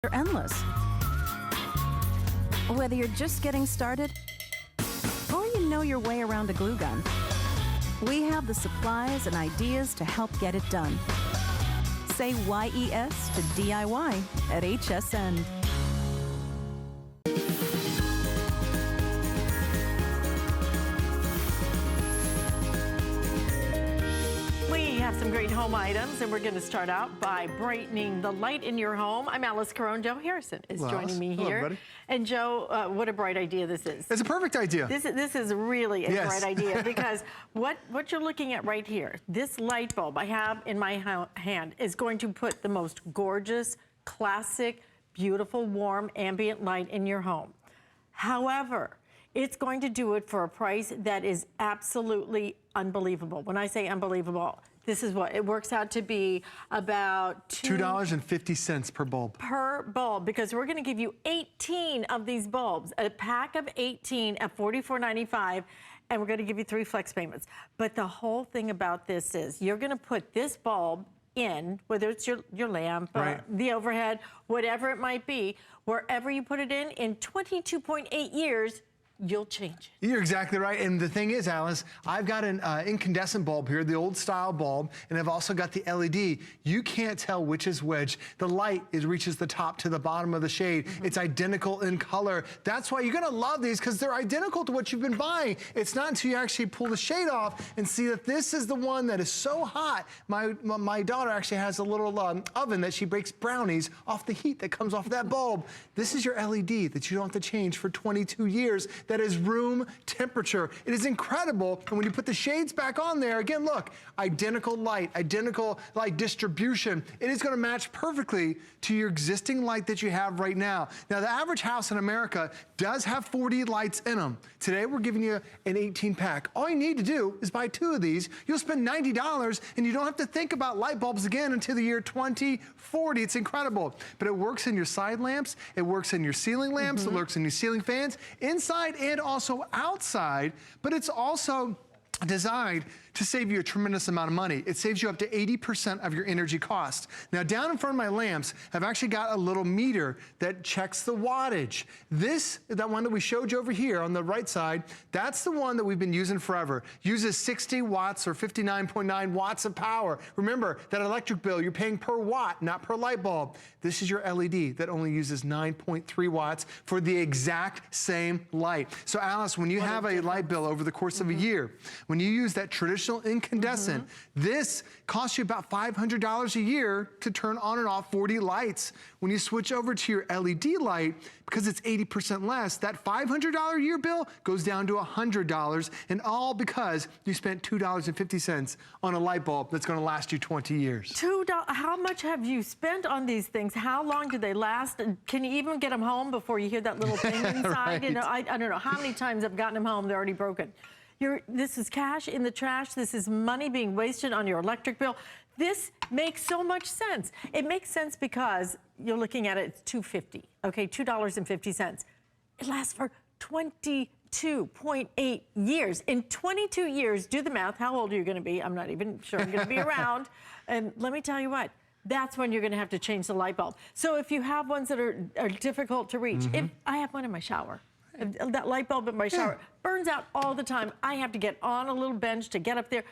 are endless. Whether you're just getting started or you know your way around a glue gun, we have the supplies and ideas to help get it done. Say YES to DIY at HSN. We have some great home items, and we're going to start out by brightening the light in your home. I'm Alice Caron. Joe Harrison is joining me here. Hello, everybody. And Joe, what a bright idea this is. It's a perfect idea. This is really a bright idea because what you're looking at right here, this light bulb I have in my hand is going to put the most gorgeous, classic, beautiful, warm, ambient light in your home. However, it's going to do it for a price that is absolutely unbelievable. When I say unbelievable, this is what it works out to be, about $2.50 per bulb. Per bulb, because we're going to give you 18 of these bulbs, a pack of 18 at $44.95, and we're going to give you 3 flex payments. But the whole thing about this is you're going to put this bulb in, whether it's your lamp, the overhead, whatever it might be, wherever you put it in 22.8 years, you'll change it. You're exactly right. And the thing is, Alice, I've got an incandescent bulb here, the old style bulb, and I've also got the LED. You can't tell which is which. The light reaches the top to the bottom of the shade. It's identical in color. That's why you're gonna love these, because they're identical to what you've been buying. It's not until you actually pull the shade off and see that this is the one that is so hot. My daughter actually has a little oven that she bakes brownies off the heat that comes off that bulb. This is your LED that you don't have to change for 22 years. That is room temperature. It is incredible. And when you put the shades back on there, again, look, identical light distribution. It is gonna match perfectly to your existing light that you have right now. Now, the average house in America does have 40 lights in them. Today, we're giving you an 18 pack. All you need to do is buy 2 of these. You'll spend $90 and you don't have to think about light bulbs again until the year 2040. It's incredible. But it works in your side lamps. It works in your ceiling lamps. It works in your ceiling fans, inside and also outside, but it's also designed to save you a tremendous amount of money. It saves you up to 80% of your energy cost. Now, down in front of my lamps, I've actually got a little meter that checks the wattage. That one that we showed you over here on the right side, that's the one that we've been using forever. Uses 60 watts or 59.9 watts of power. Remember, that electric bill, you're paying per watt, not per light bulb. This is your LED that only uses 9.3 watts for the exact same light. So Alice, when you have a light bill over the course of a year, when you use that traditional incandescent, this costs you about $500 a year to turn on and off 40 lights. When you switch over to your LED light, because it's 80% less, that $500 a year bill goes down to $100, and all because you spent $2.50 on a light bulb that's gonna last you 20 years. $2, how much have you spent on these things? How long do they last? Can you even get them home before you hear that little thing inside? You know, I don't know how many times I've gotten them home, they're already broken. This is cash in the trash. This is money being wasted on your electric bill. This makes so much sense. It makes sense because you're looking at it, it's $2.50, okay, $2.50. It lasts for 22.8 years. In 22 years, do the math, how old are you gonna be? I'm not even sure I'm gonna be around. And let me tell you what, that's when you're gonna have to change the light bulb. So if you have ones that are difficult to reach, if I have one in my shower, that light bulb in my shower burns out all the time. I have to get on a little bench to get up there.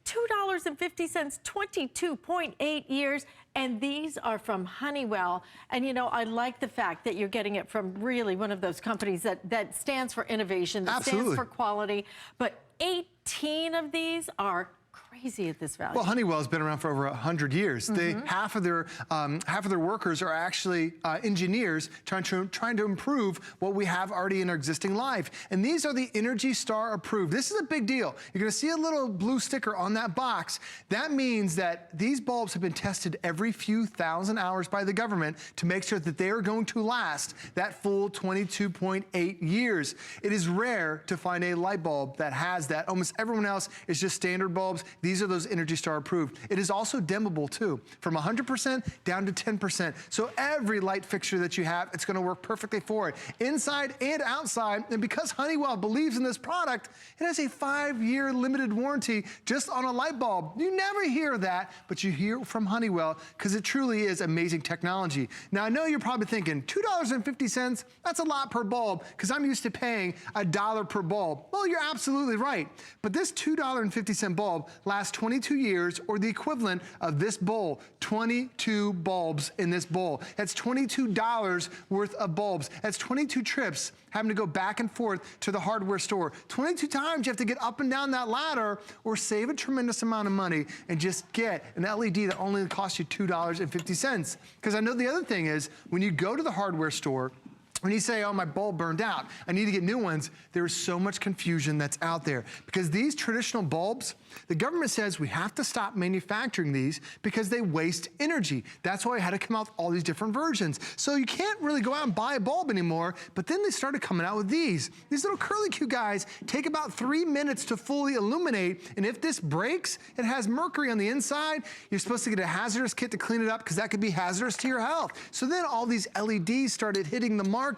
$2.50, 22.8 years, and these are from Honeywell. And you know, I like the fact that you're getting it from really one of those companies that stands for innovation, that stands for quality. But 18 of these are crazy at this value. Well, Honeywell's been around for over 100 years. Half of their workers are actually engineers trying to improve what we have already in our existing life. And these are the Energy Star approved. This is a big deal. You're gonna see a little blue sticker on that box. That means that these bulbs have been tested every few thousand hours by the government to make sure that they are going to last that full 22.8 years. It is rare to find a light bulb that has that. Almost everyone else is just standard bulbs. these are those Energy Star approved. It is also dimmable too, from 100% down to 10%. So every light fixture that you have, it's gonna work perfectly for it, inside and outside. And because Honeywell believes in this product, it has a 5-year limited warranty just on a light bulb. You never hear that, but you hear it from Honeywell because it truly is amazing technology. Now, I know you're probably thinking, $2.50, that's a lot per bulb, because I'm used to paying $1 per bulb. Well, you're absolutely right. But this $2.50 bulb lasts 22 years, or the equivalent of this bowl, 22 bulbs in this bowl. That's $22 worth of bulbs. That's 22 trips having to go back and forth to the hardware store. 22 times you have to get up and down that ladder, or save a tremendous amount of money and just get an LED that only costs you $2.50. Because I know the other thing is, when you go to the hardware store, when you say, oh, my bulb burned out, I need to get new ones, there is so much confusion that's out there. Because these traditional bulbs, the government says we have to stop manufacturing these because they waste energy. That's why I had to come out with all these different versions. So you can't really go out and buy a bulb anymore, but then they started coming out with these. These little curly Q guys take about 3 minutes to fully illuminate, and if this breaks, it has mercury on the inside. You're supposed to get a hazardous kit to clean it up because that could be hazardous to your health. So then all these LEDs started hitting the market.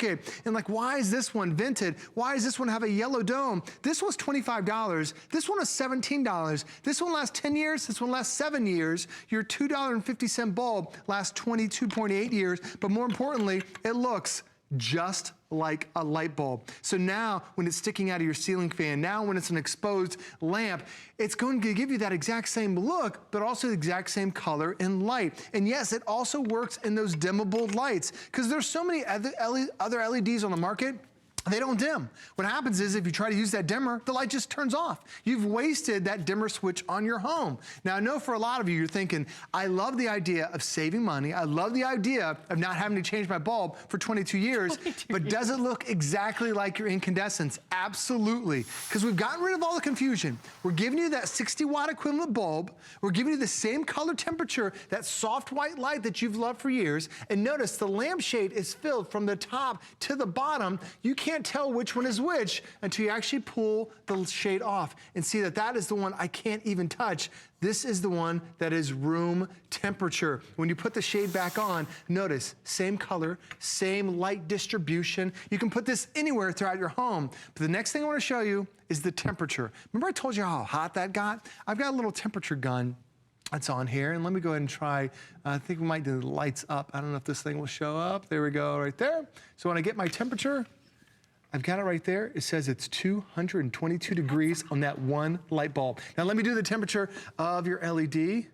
And like, why is this one vented? Why does this one have a yellow dome? This was $25. This one is $17. This one lasts 10 years. This one lasts 7 years. Your $2.50 bulb lasts 22.8 years. But more importantly, it looks just like a light bulb. So now when it's sticking out of your ceiling fan, now when it's an exposed lamp, it's going to give you that exact same look, but also the exact same color and light. And yes, it also works in those dimmable lights, because there's so many other LEDs on the market. They don't dim. What happens is, if you try to use that dimmer, the light just turns off. You've wasted that dimmer switch on your home. Now, I know for a lot of you, you're thinking, I love the idea of saving money. I love the idea of not having to change my bulb for 22 years, but does it look exactly like your incandescents? Absolutely, because we've gotten rid of all the confusion. We're giving you that 60-watt equivalent bulb. We're giving you the same color temperature, that soft white light that you've loved for years. And notice the lampshade is filled from the top to the bottom. You can't tell which one is which until you actually pull the shade off and see that that is the one I can't even touch. This is the one that is room temperature. When you put the shade back on, notice, same color, same light distribution. You can put this anywhere throughout your home. But the next thing I want to show you is the temperature. Remember I told you how hot that got? I've got a little temperature gun that's on here, and let me go ahead and try. I think we might do the lights up. I don't know if this thing will show up. There we go, right there. So when I get my temperature, I've got it right there. It says it's 222 degrees on that one light bulb. Now let me do the temperature of your LED.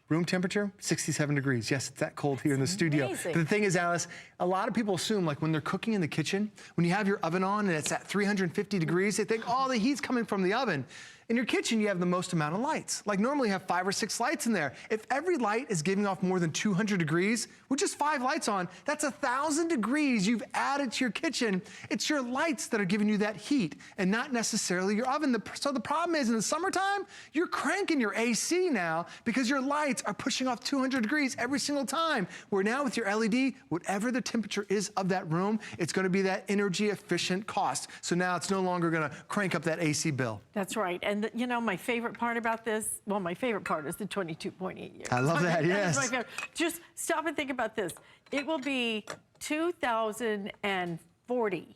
Room temperature, 67 degrees. Yes, it's that cold here in the studio. Amazing. But the thing is, Alice, a lot of people assume, like when they're cooking in the kitchen, when you have your oven on and it's at 350 degrees, they think, oh, the heat's coming from the oven. In your kitchen, you have the most amount of lights. Like normally you have 5 or 6 lights in there. If every light is giving off more than 200 degrees, with just 5 lights on, that's 1,000 degrees you've added to your kitchen. It's your lights that are giving you that heat and not necessarily your oven. So the problem is, in the summertime, you're cranking your AC now because your lights are pushing off 200 degrees every single time. Where now with your LED, whatever the temperature is of that room, it's gonna be that energy efficient cost. So now it's no longer gonna crank up that AC bill. That's right. And you know, my favorite part about this, well, my favorite part is the 22.8 years. I love that, yes. That is my favorite. Just stop and think about this. It will be 2040.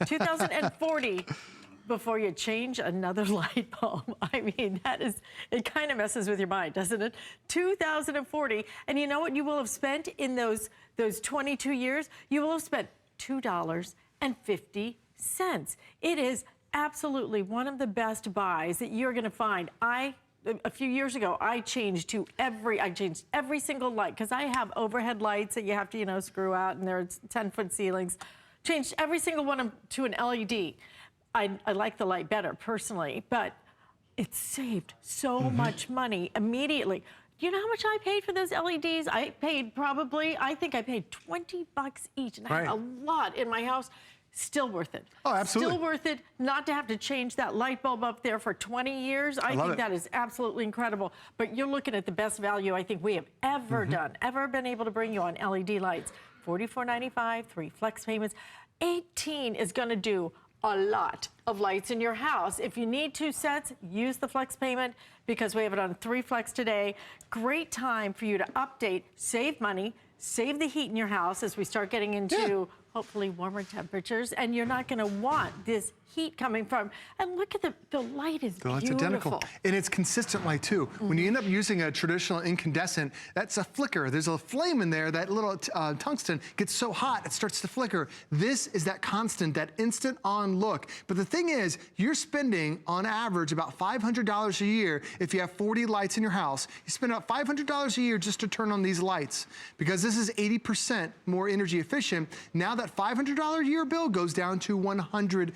2040 before you change another light bulb. I mean, it kind of messes with your mind, doesn't it? 2040, and you know what you will have spent in those 22 years? You will have spent $2.50. It is absolutely one of the best buys that you're gonna find. A few years ago, I changed every single light, because I have overhead lights that you have to, you know, screw out, and there's 10-foot ceilings. Changed every single one to an LED. I like the light better personally, but it saved so much money immediately. Do you know how much I paid for those LEDs? I think I paid 20 bucks each, and I had a lot in my house. Still worth it. Oh, absolutely. Still worth it not to have to change that light bulb up there for 20 years. I think that is absolutely incredible. But you're looking at the best value I think we have ever done, ever been able to bring you on LED lights. $44.95, 3 flex payments. $18 is gonna do a lot of lights in your house. If you need 2 sets, use the flex payment because we have it on 3 flex today. Great time for you to update, save money, save the heat in your house as we start getting into hopefully warmer temperatures, and you're not gonna want this heat coming from, and look at the light is beautiful. It's identical. And it's consistent light too. When you end up using a traditional incandescent, that's a flicker. There's a flame in there, that little tungsten gets so hot, it starts to flicker. This is that constant, that instant on look. But the thing is, you're spending on average about $500 a year if you have 40 lights in your house. You spend about $500 a year just to turn on these lights. Because this is 80% more energy efficient, now that $500 a year bill goes down to $100.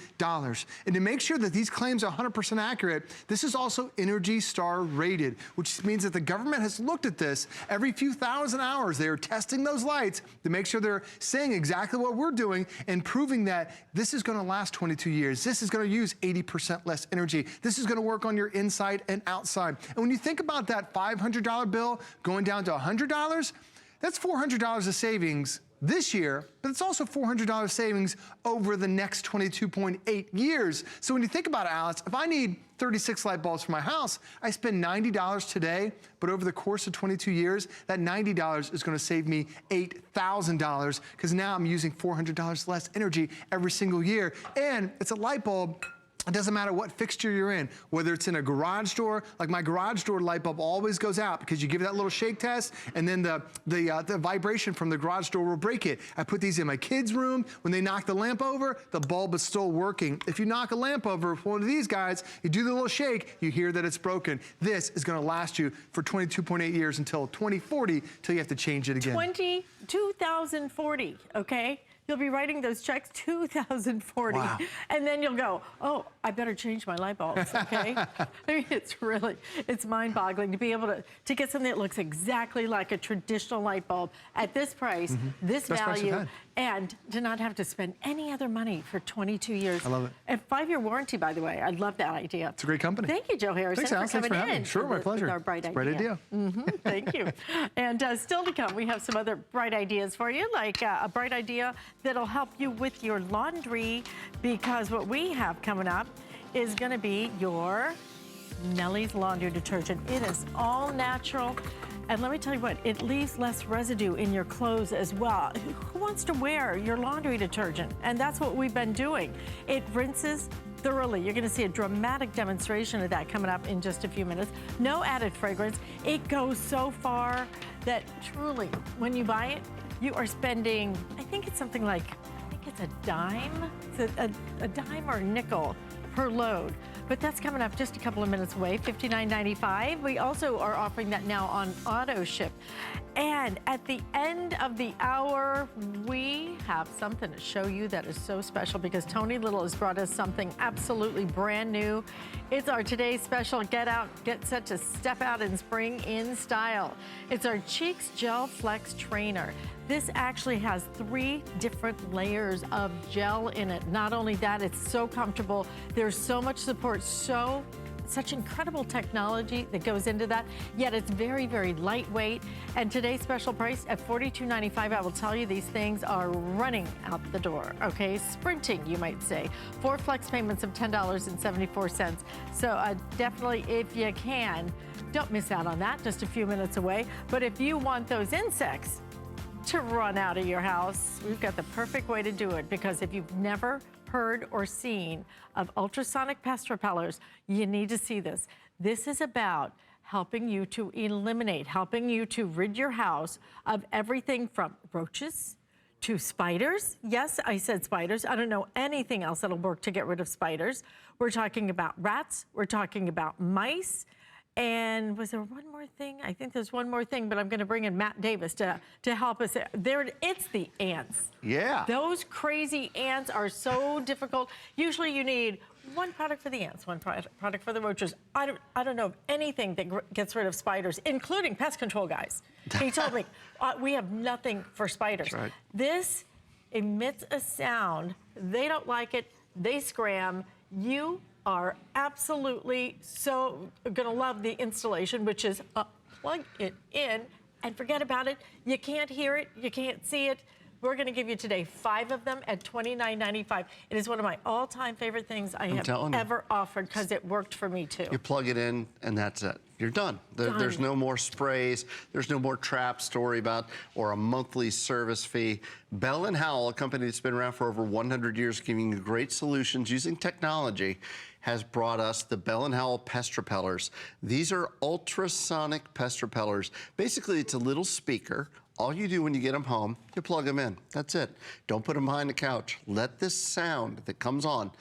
And to make sure that these claims are 100% accurate, this is also Energy Star rated, which means that the government has looked at this. Every few thousand hours, they are testing those lights to make sure they're saying exactly what we're doing and proving that this is gonna last 22 years. This is gonna use 80% less energy. This is gonna work on your inside and outside. And when you think about that $500 bill going down to $100, that's $400 of savings this year, but it's also $400 savings over the next 22.8 years. So when you think about it, Alice, if I need 36 light bulbs for my house, I spend $90 today, but over the course of 22 years, that $90 is gonna save me $8,000 because now I'm using $400 less energy every single year. And it's a light bulb. It doesn't matter what fixture you're in, whether it's in a garage door, like my garage door light bulb always goes out because you give it that little shake test and then the vibration from the garage door will break it. I put these in my kids' room. When they knock the lamp over, the bulb is still working. If you knock a lamp over with one of these guys, you do the little shake, you hear that it's broken. This is gonna last you for 22.8 years until 2040, till you have to change it again. 2040, okay? You'll be writing those checks 2040. Wow. And then you'll go, oh, I better change my light bulbs, okay? I mean, it's mind-boggling to be able to get something that looks exactly like a traditional light bulb at this price, this value, and to not have to spend any other money for 22 years. I love it. And 5-year warranty, by the way. I love that idea. It's a great company. Thank you, Joe Harrison, Thanks, for coming having in. me. Sure, my pleasure. With our bright idea. Bright idea. Thank you. And still to come, we have some other bright ideas for you, like a bright idea that'll help you with your laundry, because what we have coming up is going to be your Nellie's laundry detergent. It is all natural. And let me tell you what, it leaves less residue in your clothes as well. Who wants to wear your laundry detergent? And that's what we've been doing. It rinses thoroughly. You're gonna see a dramatic demonstration of that coming up in just a few minutes. No added fragrance. It goes so far that truly, when you buy it, you are spending, I think it's something like, it's a dime? It's a dime or a nickel per load. But that's coming up just a couple of minutes away, $59.95. We also are offering that now on auto ship. And at the end of the hour, we have something to show you that is so special because Tony Little has brought us something absolutely brand new. It's our today's special Get Set to Step Out in Spring in Style. It's our Cheeks Gel Flex Trainer. This actually has 3 different layers of gel in it. Not only that, it's so comfortable. There's so much support, such incredible technology that goes into that, yet it's very, very lightweight. And today's special price at $42.95, I will tell you these things are running out the door, okay? Sprinting, you might say. 4 flex payments of $10.74. So definitely, if you can, don't miss out on that, just a few minutes away. But if you want those insects to run out of your house, we've got the perfect way to do it, because if you've never heard or seen of ultrasonic pest repellers, you need to see this. This is about helping you to eliminate, helping you to rid your house of everything from roaches to spiders. Yes, I said spiders. I don't know anything else that'll work to get rid of spiders. We're talking about rats. We're talking about mice. And was there one more thing? I think there's one more thing, but I'm going to bring in Matt Davis to help us. It's the ants. Yeah. Those crazy ants are so difficult. Usually you need one product for the ants, one product for the roaches. I don't know of anything that gets rid of spiders, including pest control guys. He told me, we have nothing for spiders. That's right. This emits a sound. They don't like it. They scram. You are absolutely so gonna love the installation, which is plug it in and forget about it. You can't hear it, you can't see it, We're going to give you today 5 of them at $29.95. It is one of my all-time favorite things I have ever offered because it worked for me too. You plug it in and that's it. You're done. There's no more sprays. There's no more traps to worry about or a monthly service fee. Bell & Howell, a company that's been around for over 100 years, giving you great solutions using technology, has brought us the Bell & Howell pest repellers. These are ultrasonic pest repellers. Basically, it's a little speaker. All you do when you get them home, you plug them in. That's it. Don't put them behind the couch. Let this sound that comes on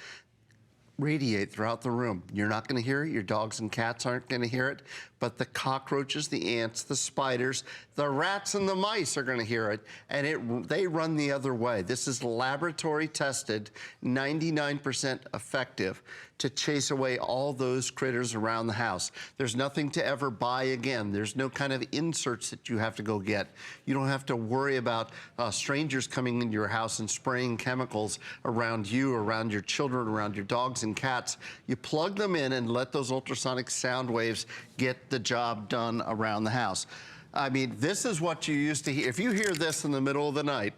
radiate throughout the room. You're not going to hear it. Your dogs and cats aren't going to hear it. But the cockroaches, the ants, the spiders, the rats and the mice are going to hear it. And they run the other way. This is laboratory tested, 99% effective to chase away all those critters around the house. There's nothing to ever buy again. There's no kind of inserts that you have to go get. You don't have to worry about strangers coming into your house and spraying chemicals around you, around your children, around your dogs and cats. You plug them in and let those ultrasonic sound waves get the job done around the house. I mean, this is what you used to hear. If you hear this in the middle of the night,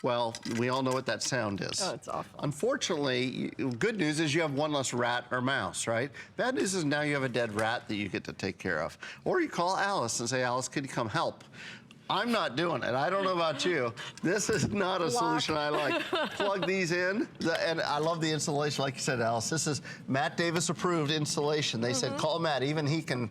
well, we all know what that sound is. Oh, it's awful. Unfortunately, good news is you have one less rat or mouse, right? Bad news is now you have a dead rat that you get to take care of. Or you call Alice and say, Alice, could you come help? I'm not doing it. I don't know about you. This is not a solution I like. Plug these in, and I love the installation. Like you said, Alice, this is Matt Davis approved installation. They said, call Matt. Even he can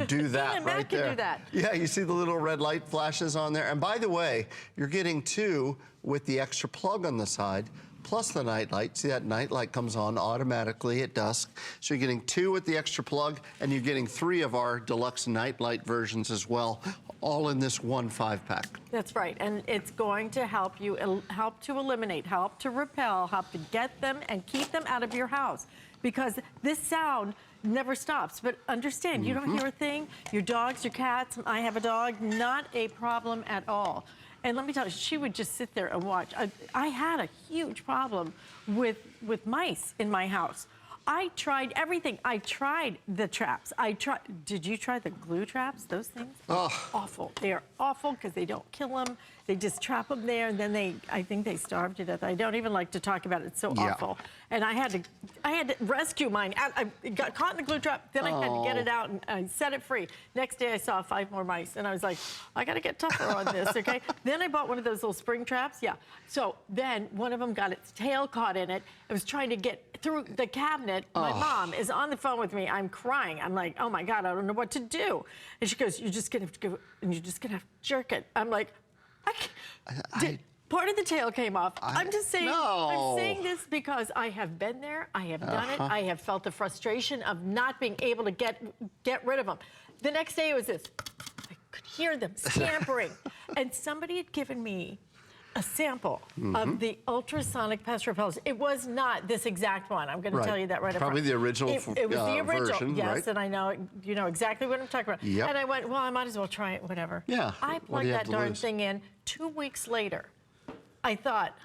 do that Even right Matt there. can do that. Yeah, you see the little red light flashes on there. And by the way, you're getting 2 with the extra plug on the side, plus the night light. See, that night light comes on automatically at dusk. So you're getting 2 with the extra plug, and you're getting 3 of our deluxe night light versions as well, all in this one 5-pack. That's right, and it's going to help you, help to eliminate, help to repel, help to get them and keep them out of your house. Because this sound never stops, but understand, you don't hear a thing. Your dogs, your cats, I have a dog, not a problem at all. And let me tell you, she would just sit there and watch. I had a huge problem with mice in my house. I tried everything. I tried the traps. Did you try the glue traps? Those things are awful. They are awful because they don't kill them. They just trap them there, and then I think they starve to death. I don't even like to talk about it. It's so awful. And I had to rescue mine. I got caught in the glue trap. Then I had to get it out and I set it free. Next day I saw 5 more mice, and I was like, I got to get tougher on this, okay? Then I bought one of those little spring traps. Yeah. So then one of them got its tail caught in it. I was trying to get through the cabinet. My mom is on the phone with me. I'm crying. I'm like, oh my God, I don't know what to do. And she goes, you're just gonna have to go, and you're just gonna have to jerk it. I'm like, part of the tail came off. I'm just saying, I'm saying this because I have been there, I have done it, I have felt the frustration of not being able to get rid of them. The next day it was this. I could hear them scampering. And somebody had given me a sample of the ultrasonic pest repellers. It was not this exact one. I'm going to tell you that right up front. Probably the original It was the original, version, yes, right? and I know, you know exactly what I'm talking about. Yep. And I went, well, I might as well try it, whatever. Yeah. I plugged that darn thing in. 2 weeks later, I thought,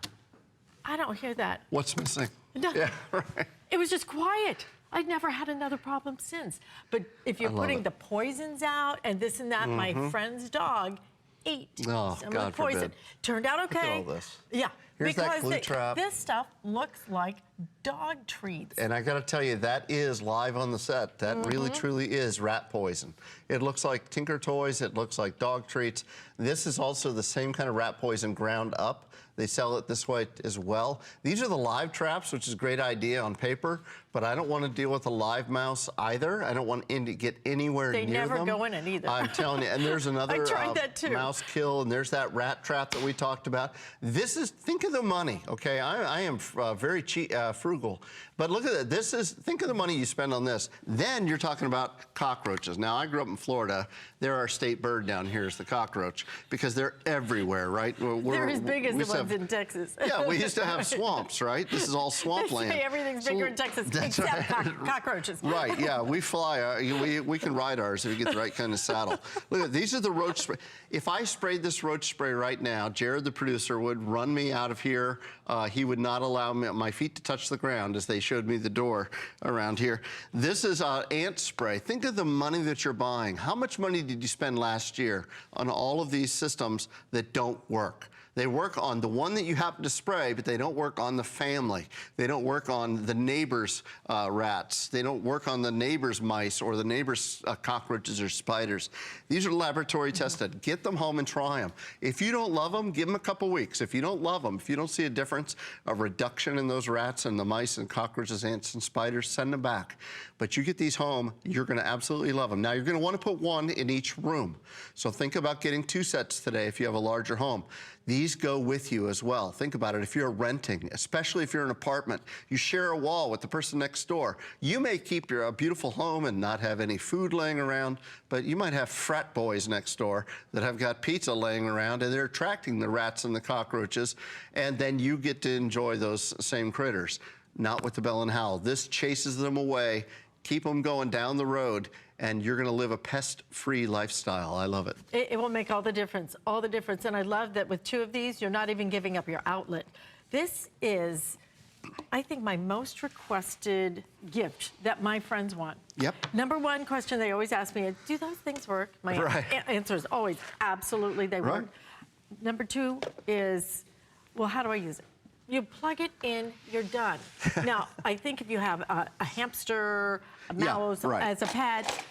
I don't hear that. What's missing? No. Yeah, right. It was just quiet. I'd never had another problem since. But if you're putting the poisons out and this and that, my friend's dog ate some of the poison. Forbid. Turned out okay. Look at all this. Yeah. Here's that because glue trap. This stuff looks like dog treats. And I got to tell you, that is live on the set. That really, truly is rat poison. It looks like Tinker Toys. It looks like dog treats. This is also the same kind of rat poison ground up. They sell it this way as well. These are the live traps, which is a great idea on paper, but I don't want to deal with a live mouse either. I don't want to get anywhere near them. They never go in it either. I'm telling you. And there's another mouse kill, and there's that rat trap that we talked about. This is, think of the money, okay? I am very frugal, but look at that. This is, think of the money you spend on this. Then you're talking about cockroaches. Now, I grew up in Florida. They're our state bird down here is the cockroach because they're everywhere, right? They're as big as the ones in Texas. Yeah, we used to have swamps, right? This is all swampland. Everything's bigger in Texas except cockroaches. Right, yeah, we fly. We can ride ours if we get the right kind of saddle. Look at these are the roach spray. If I sprayed this roach spray right now, Jared, the producer, would run me out of here. He would not allow my feet to touch the ground as they showed me the door around here. This is ant spray. Think of the money that you're buying. How much money did you spend last year on all of these systems that don't work? They work on the one that you happen to spray, but they don't work on the family. They don't work on the neighbor's rats. They don't work on the neighbor's mice or the neighbor's cockroaches or spiders. These are laboratory tested. Get them home and try them. If you don't love them, give them a couple weeks. If you don't love them, if you don't see a difference, a reduction in those rats and the mice and cockroaches, ants and spiders, send them back. But you get these home, you're gonna absolutely love them. Now you're gonna wanna put one in each room. So think about getting 2 sets today if you have a larger home. These go with you as well. Think about it, if you're renting, especially if you're in an apartment, you share a wall with the person next door. You may keep your beautiful home and not have any food laying around, but you might have frat boys next door that have got pizza laying around and they're attracting the rats and the cockroaches, and then you get to enjoy those same critters. Not with the Bell & Howell. This chases them away, keep them going down the road, and you're gonna live a pest-free lifestyle. I love it. It will make all the difference, all the difference. And I love that with 2 of these, you're not even giving up your outlet. This is, I think, my most requested gift that my friends want. Yep. Number 1 question they always ask me is, do those things work? My answer is always, absolutely, they work. Number 2 is, well, how do I use it? You plug it in, you're done. Now, I think if you have a hamster, a mouse as a pet,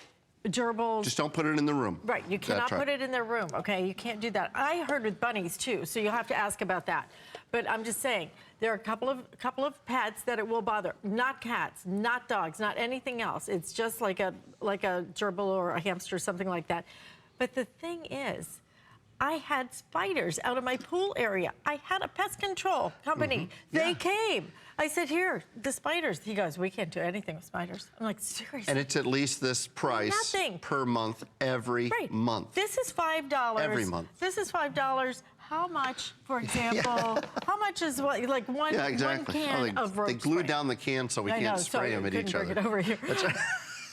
gerbils. Just don't put it in the room. Right, you cannot put it in their room, okay? You can't do that. I heard with bunnies too, so you'll have to ask about that. But I'm just saying, there are a couple of pets that it will bother. Not cats, not dogs, not anything else. It's just like a gerbil or a hamster, something like that. But the thing is, I had spiders out of my pool area. I had a pest control company. They came. I said, here, the spiders. He goes, we can't do anything with spiders. I'm like, seriously? And it's at least this price per month, every month. This is $5. Every month. This is $5. How much, for example, how much is what, like one can of rope They glue spray? down the can so we can't spray them at each other. Bring it over here. That's right.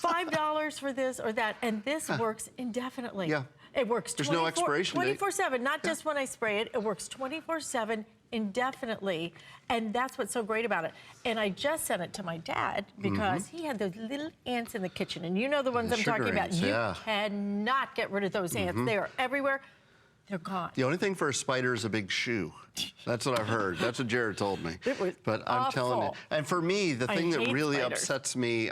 $5 for this or that, and this works indefinitely. Yeah. It works There's no expiration date. 24/7, not just when I spray it. It works 24/7 indefinitely, and that's what's so great about it. And I just sent it to my dad because he had those little ants in the kitchen, and you know the ones I'm talking about. Ants, you cannot get rid of those ants. They are everywhere. They're gone. The only thing for a spider is a big shoe. That's what I've heard. That's what Jared told me. It was But I'm telling you. And for me, the thing that really upsets me,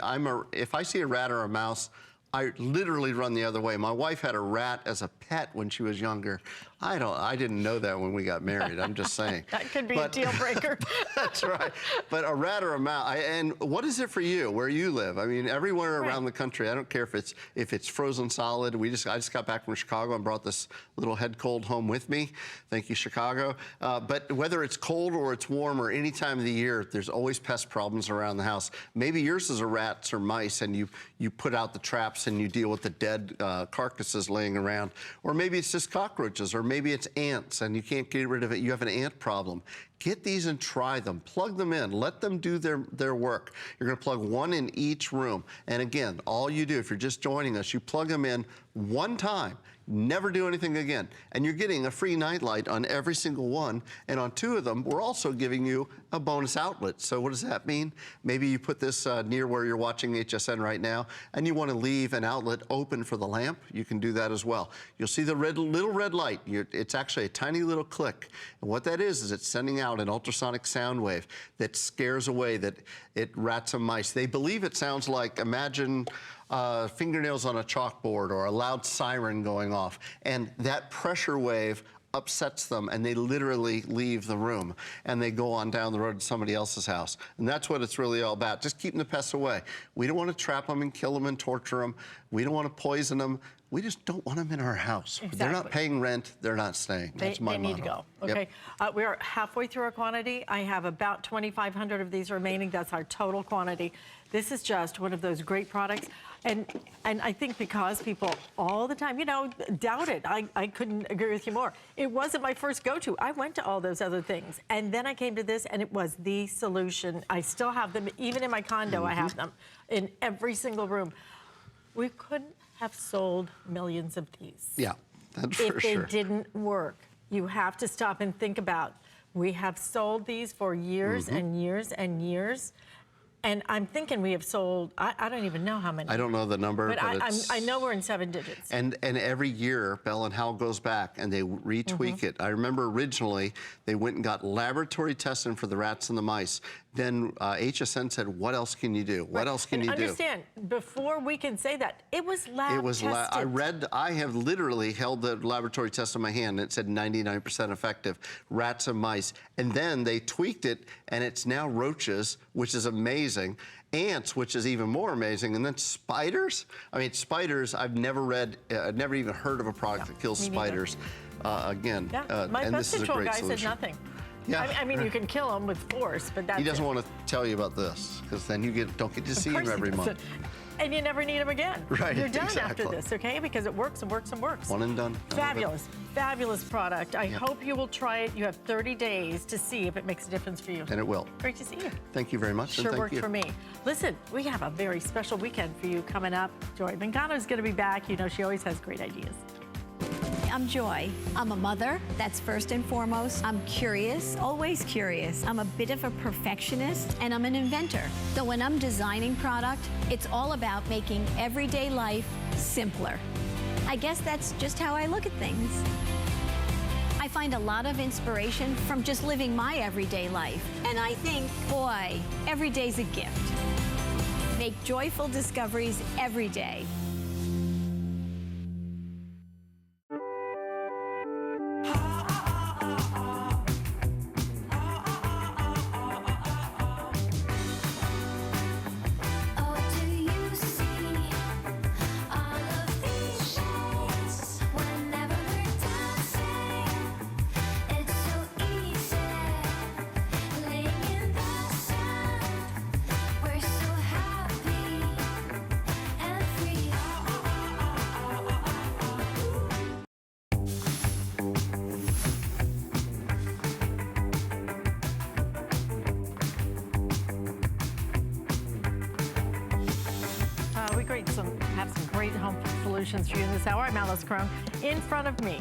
if I see a rat or a mouse, I literally run the other way. My wife had a rat as a pet when she was younger. I didn't know that when we got married. I'm just saying. That could be a deal breaker. That's right. But a rat or a mouse, and what is it for you, where you live? I mean, everywhere around the country, I don't care if it's frozen solid. I just got back from Chicago and brought this little head cold home with me. Thank you, Chicago. But whether it's cold or it's warm or any time of the year, there's always pest problems around the house. Maybe yours is a rats or mice, and you put out the traps and you deal with the dead carcasses laying around. Or maybe it's just cockroaches, or maybe it's ants and you can't get rid of it. You have an ant problem. Get these and try them. Plug them in. Let them do their work. You're going to plug one in each room. And again, all you do, if you're just joining us, you plug them in one time. Never do anything again. And you're getting a free nightlight on every single one. And on 2 of them, we're also giving you a bonus outlet. So what does that mean? Maybe you put this near where you're watching HSN right now, and you want to leave an outlet open for the lamp. You can do that as well. You'll see the little red light. It's actually a tiny little click. And what that is it's sending out an ultrasonic sound wave that scares away rats and mice. They believe it sounds like, imagine fingernails on a chalkboard or a loud siren going off. And that pressure wave upsets them and they literally leave the room and they go on down the road to somebody else's house. And that's what it's really all about, just keeping the pests away. We don't want to trap them and kill them and torture them. We don't want to poison them. We just don't want them in our house. Exactly. They're not paying rent, they're not staying. That's my motto. They need to go, okay? Yep. We're halfway through our quantity. I have about 2,500 of these remaining. That's our total quantity. This is just one of those great products. And I think because people all the time, doubt it. I couldn't agree with you more. It wasn't my first go-to. I went to all those other things. And then I came to this, and it was the solution. I still have them. Even in my condo, I have them in every single room. We couldn't have sold millions of these. Yeah, that's for sure. If they didn't work. You have to stop and think about, we have sold these for years and years and years. And I'm thinking we have sold, I don't even know how many. I don't know the number, but I know we're in 7 digits. And every year, Bell and Howell goes back and they retweak it. I remember originally they went and got laboratory testing for the rats and the mice. Then HSN said, what else can you do? What else can you do? Understand, before we can say that, it was lab tested. I have literally held the laboratory test in my hand and it said 99% effective, rats and mice. And then they tweaked it and it's now roaches, which is amazing. Ants, which is even more amazing, and then spiders. I mean, spiders. I've never never even heard of a product that kills spiders. Again, my and pest this is a control great guy solution. said nothing. Yeah. I mean, you can kill them with force, but that's He doesn't want to tell you about this because then you don't get to see him every month. And you never need them again. Right, You're done exactly. after this, okay? Because it works and works and works. One and done. Fabulous, fabulous product. I hope you will try it. You have 30 days to see if it makes a difference for you. And it will. Great to see you. Thank you very much. Sure and thank worked you. for me. Listen, we have a very special weekend for you coming up. Joy Mangano is going to be back. You know, she always has great ideas. I'm Joy. I'm a mother, that's first and foremost. I'm curious, always curious. I'm a bit of a perfectionist, and I'm an inventor. So when I'm designing product, it's all about making everyday life simpler. I guess that's just how I look at things. I find a lot of inspiration from just living my everyday life. And I think, boy, every day's a gift. Make joyful discoveries every day. Have some great home solutions for you in this hour. I'm Alice Crone. In front of me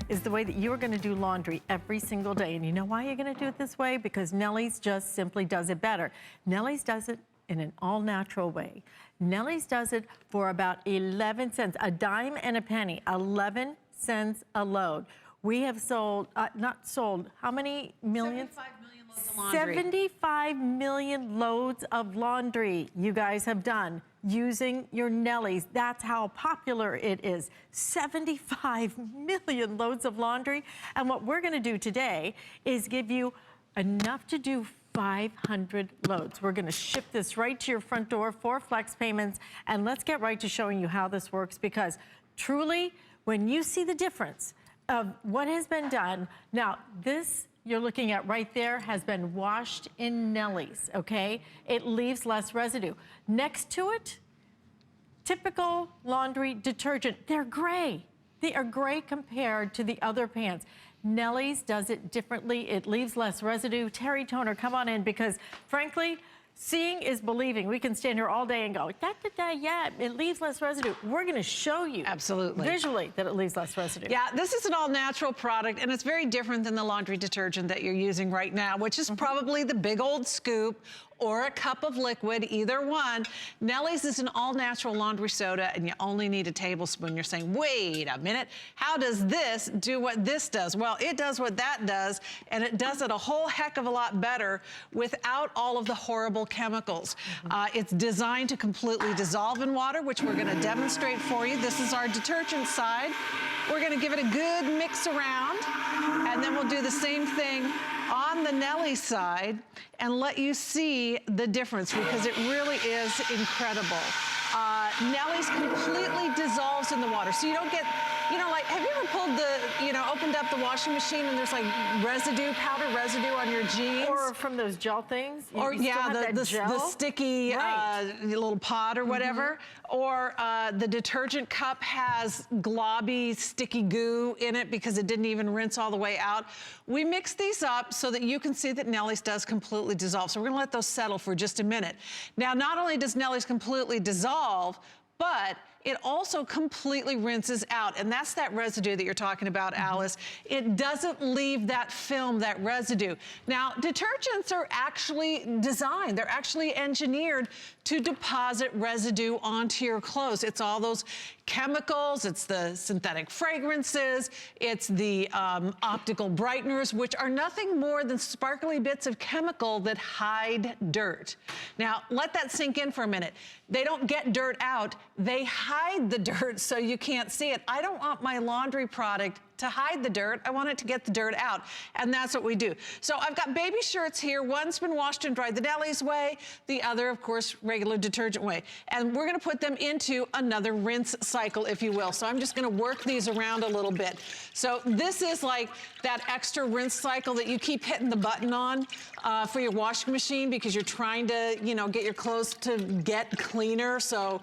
is the way that you are going to do laundry every single day. And you know why you're going to do it this way? Because Nellie's just simply does it better. Nellie's does it in an all-natural way. Nellie's does it for about 11 cents, a dime and a penny, 11 cents a load. We have sold, not sold, how many millions? 75 million loads of laundry. 75 million loads of laundry you guys have done using your Nellies. That's how popular it is. 75 million loads of laundry. And what we're gonna do today is give you enough to do 500 loads. We're gonna ship this right to your front door for flex payments. And let's get right to showing you how this works, because truly, when you see the difference of what has been done, now this you're looking at right there has been washed in Nellie's, okay? It leaves less residue. Next to it, typical laundry detergent. They're gray. They are gray compared to the other pans. Nellie's does it differently. It leaves less residue. Terry Toner, come on in, because frankly, seeing is believing. We can stand here all day and go, yeah, it leaves less residue. We're gonna show you absolutely visually that it leaves less residue. Yeah, this is an all-natural product, and it's very different than the laundry detergent that you're using right now, which is probably the big old scoop or a cup of liquid, either one. Nellie's is an all-natural laundry soda, and you only need a tablespoon. You're saying, wait a minute, how does this do what this does? Well, it does what that does, and it does it a whole heck of a lot better without all of the horrible chemicals. It's designed to completely dissolve in water, which we're gonna demonstrate for you. This is our detergent side. We're gonna give it a good mix around, and then we'll do the same thing on the Nellie side and let you see the difference, because it really is incredible. Nellie's completely dissolves in the water, so you don't get, you know, like, have you ever pulled the, you know, opened up the washing machine and there's like residue, powder residue on your jeans? Or from those gel things. Or yeah, the sticky little pod or whatever. Or the detergent cup has globby, sticky goo in it because it didn't even rinse all the way out. We mix these up so that you can see that Nellie's does completely dissolve. So we're gonna let those settle for just a minute. Now, not only does Nellie's completely dissolve, but it also completely rinses out. And that's that residue that you're talking about, Alice. It doesn't leave that film, that residue. Now, detergents are actually designed, they're actually engineered to deposit residue onto your clothes. It's all those chemicals, it's the synthetic fragrances, it's the optical brighteners, which are nothing more than sparkly bits of chemical that hide dirt. Now, let that sink in for a minute. They don't get dirt out, they hide the dirt so you can't see it. I don't want my laundry product to hide the dirt. I want it to get the dirt out. And that's what we do. So I've got baby shirts here. One's been washed and dried the Nelly's way. The other, of course, regular detergent way. And we're going to put them into another rinse cycle, if you will. So I'm just going to work these around a little bit. So this is like that extra rinse cycle that you keep hitting the button on for your washing machine because you're trying to, get your clothes to get cleaner. So,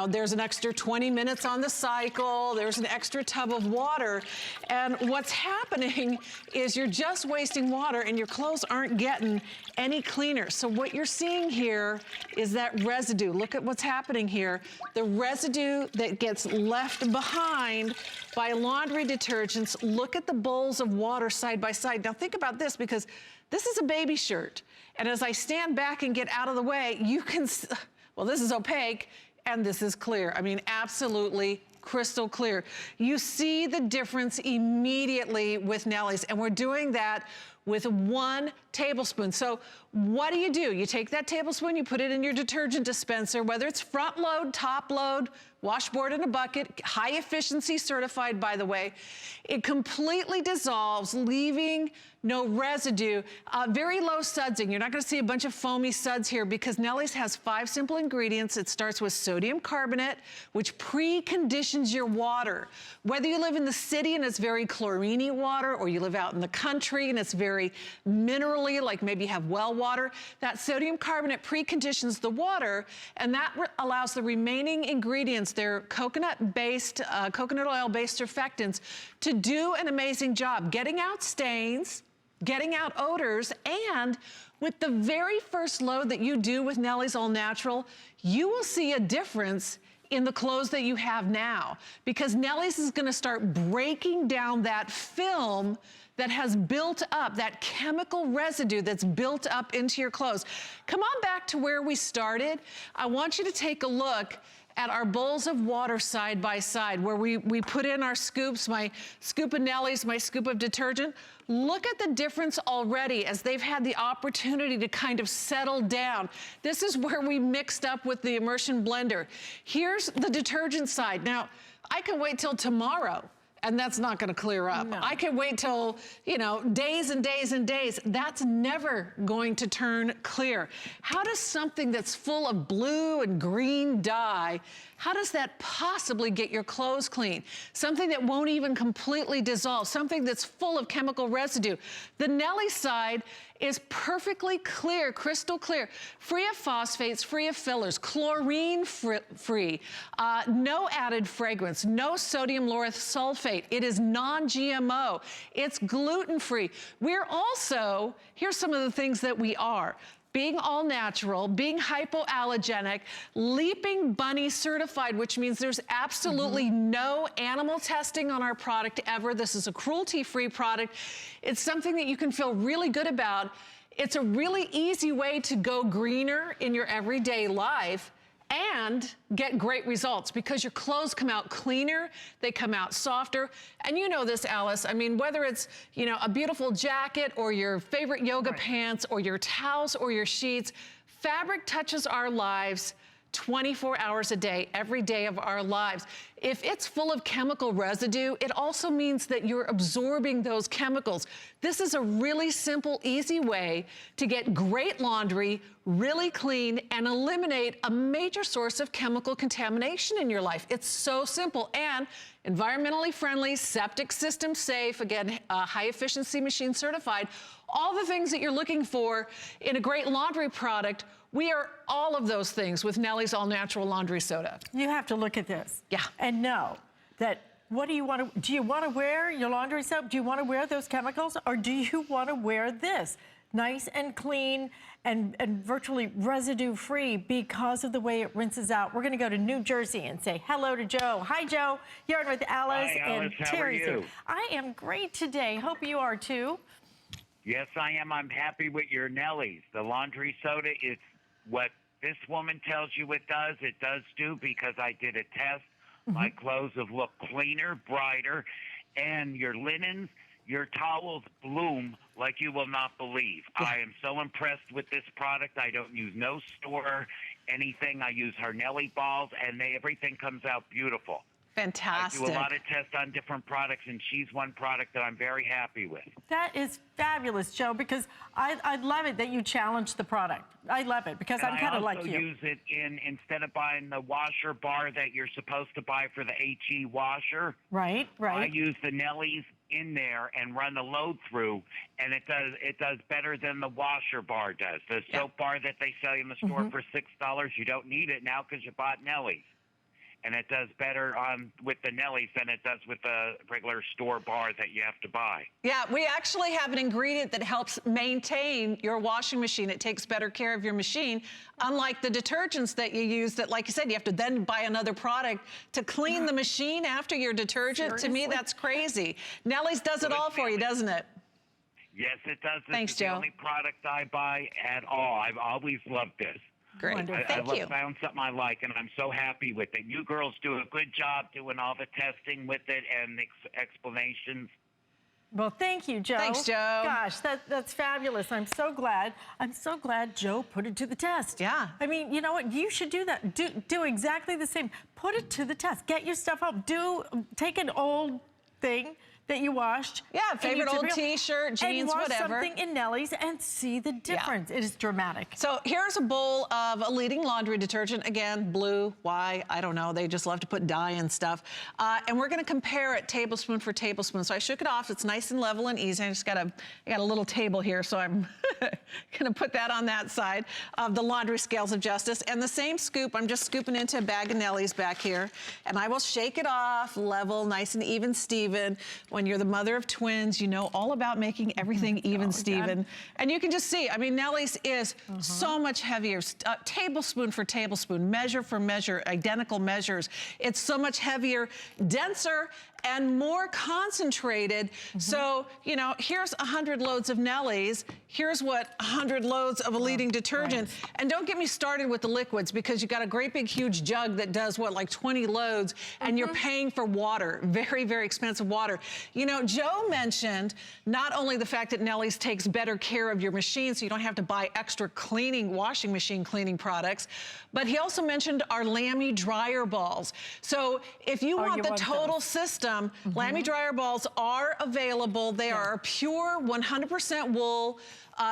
there's an extra 20 minutes on the cycle. There's an extra tub of water. And what's happening is you're just wasting water and your clothes aren't getting any cleaner. So what you're seeing here is that residue. Look at what's happening here. The residue that gets left behind by laundry detergents. Look at the bowls of water side by side. Now think about this because this is a baby shirt. And as I stand back and get out of the way, you can, well, this is opaque and this is clear. I mean, absolutely crystal clear. You see the difference immediately with Nelly's, and we're doing that with 1 tablespoon. So what do? You take that tablespoon, you put it in your detergent dispenser, whether it's front load, top load, washboard in a bucket, high efficiency certified, by the way. It completely dissolves, leaving no residue. Very low sudsing. You're not going to see a bunch of foamy suds here because Nelly's has 5 simple ingredients. It starts with sodium carbonate, which preconditions your water. Whether you live in the city and it's very chlorine-y water, or you live out in the country and it's very minerally, like maybe you have well water, that sodium carbonate preconditions the water, and that allows the remaining ingredients, they're coconut-based, coconut oil-based surfactants, to do an amazing job getting out stains, getting out odors, and with the very first load that you do with Nelly's All Natural, you will see a difference in the clothes that you have now, because Nelly's is going to start breaking down that film that has built up, that chemical residue that's built up into your clothes. Come on back to where we started. I want you to take a look at our bowls of water side by side, where we put in our scoops, my scoop of Nelly's, my scoop of detergent. Look at the difference already as they've had the opportunity to kind of settle down. This is where we mixed up with the immersion blender. Here's the detergent side. Now, I can wait till tomorrow, and that's not going to clear up. No. I can wait till, days and days and days. That's never going to turn clear. How does something that's full of blue and green dye, how does that possibly get your clothes clean? Something that won't even completely dissolve, something that's full of chemical residue. The Nelly side is perfectly clear, crystal clear, free of phosphates, free of fillers, chlorine-free, no added fragrance, no sodium lauryl sulfate. It is non-GMO. It's gluten-free. We're also, here's some of the things that we are. Being all natural, being hypoallergenic, Leaping Bunny certified, which means there's absolutely no animal testing on our product ever. This is a cruelty-free product. It's something that you can feel really good about. It's a really easy way to go greener in your everyday life and get great results because your clothes come out cleaner, they come out softer. And you know this, Alice, I mean, whether it's, a beautiful jacket or your favorite yoga pants or your towels or your sheets, fabric touches our lives 24 hours a day, every day of our lives. If it's full of chemical residue, it also means that you're absorbing those chemicals. This is a really simple, easy way to get great laundry, really clean, and eliminate a major source of chemical contamination in your life. It's so simple and environmentally friendly, septic system safe, again, high efficiency machine certified. All the things that you're looking for in a great laundry product, we are all of those things with Nelly's All Natural Laundry Soda. You have to look at this. Yeah. And know that do you want to wear your laundry soap? Do you want to wear those chemicals or do you want to wear this? nice and clean and virtually residue-free because of the way it rinses out. We're gonna go to New Jersey and say hello to Joe. Hi, Joe. You're on with Alice. Hi, Alice. And How are Terry's here. you? I am great today. Hope you are too. Yes, I am. I'm happy with your Nellies. The laundry soda is what this woman tells you it does do because I did a test. My clothes have looked cleaner, brighter, and your linens, your towels bloom like you will not believe. I am so impressed with this product. I don't use no store anything. I use her Nelly balls, and everything comes out beautiful. Fantastic. I do a lot of tests on different products, and she's one product that I'm very happy with. That is fabulous, Joe, because I love it that you challenge the product. I love it because I'm kind of like you. I also use it instead of buying the washer bar that you're supposed to buy for the HE washer. Right. I use the Nellies in there and run the load through, and it does better than the washer bar does. The soap bar that they sell you in the store for $6, you don't need it now because you bought Nellies. And it does better with the Nellies than it does with the regular store bar that you have to buy. Yeah, we actually have an ingredient that helps maintain your washing machine. It takes better care of your machine, unlike the detergents that you use that, like you said, you have to then buy another product to clean the machine after your detergent. Seriously? To me, that's crazy. Nelly's does it all for you, doesn't it? Yes, it does. This Thanks, is Joe. the only product I buy at all. I've always loved this. Great. Wonderful. Thank you. Found something I like, and I'm so happy with it. You girls do a good job doing all the testing with it and explanations. Well, thank you, Joe. Thanks, Joe. Gosh, that's fabulous. I'm so glad. I'm so glad Joe put it to the test. Yeah. I mean, you know what? You should do that. Do exactly the same. Put it to the test. Get your stuff up. Take an old thing that you washed. Yeah, favorite old T-shirt, jeans, and wash whatever. something in Nelly's and see the difference. It is dramatic. So here's a bowl of a leading laundry detergent. Again, blue, why? I don't know. They just love to put dye and stuff. And we're gonna compare it tablespoon for tablespoon. So I shook it off. It's nice and level and easy. I got a little table here, so I'm gonna put that on that side of the laundry scales of justice. And the same scoop, I'm just scooping into a bag of Nelly's back here. And I will shake it off, level, nice and even, Steven. When you're the mother of twins, you know all about making everything even, Steven. And you can just see, I mean, Nelly's is so much heavier, tablespoon for tablespoon, measure for measure, identical measures. It's so much heavier, denser, and more concentrated. So, you know, here's 100 loads of Nelly's. Here's what 100 loads of a leading detergent. And don't get me started with the liquids because you got a great big huge jug that does what, like 20 loads, and you're paying for water, very, very expensive water. You know, Joe mentioned not only the fact that Nelly's takes better care of your machine so you don't have to buy extra washing machine cleaning products, but he also mentioned our Lamy dryer balls. So if you want the total system, Lamy dryer balls are available. They are pure 100% wool,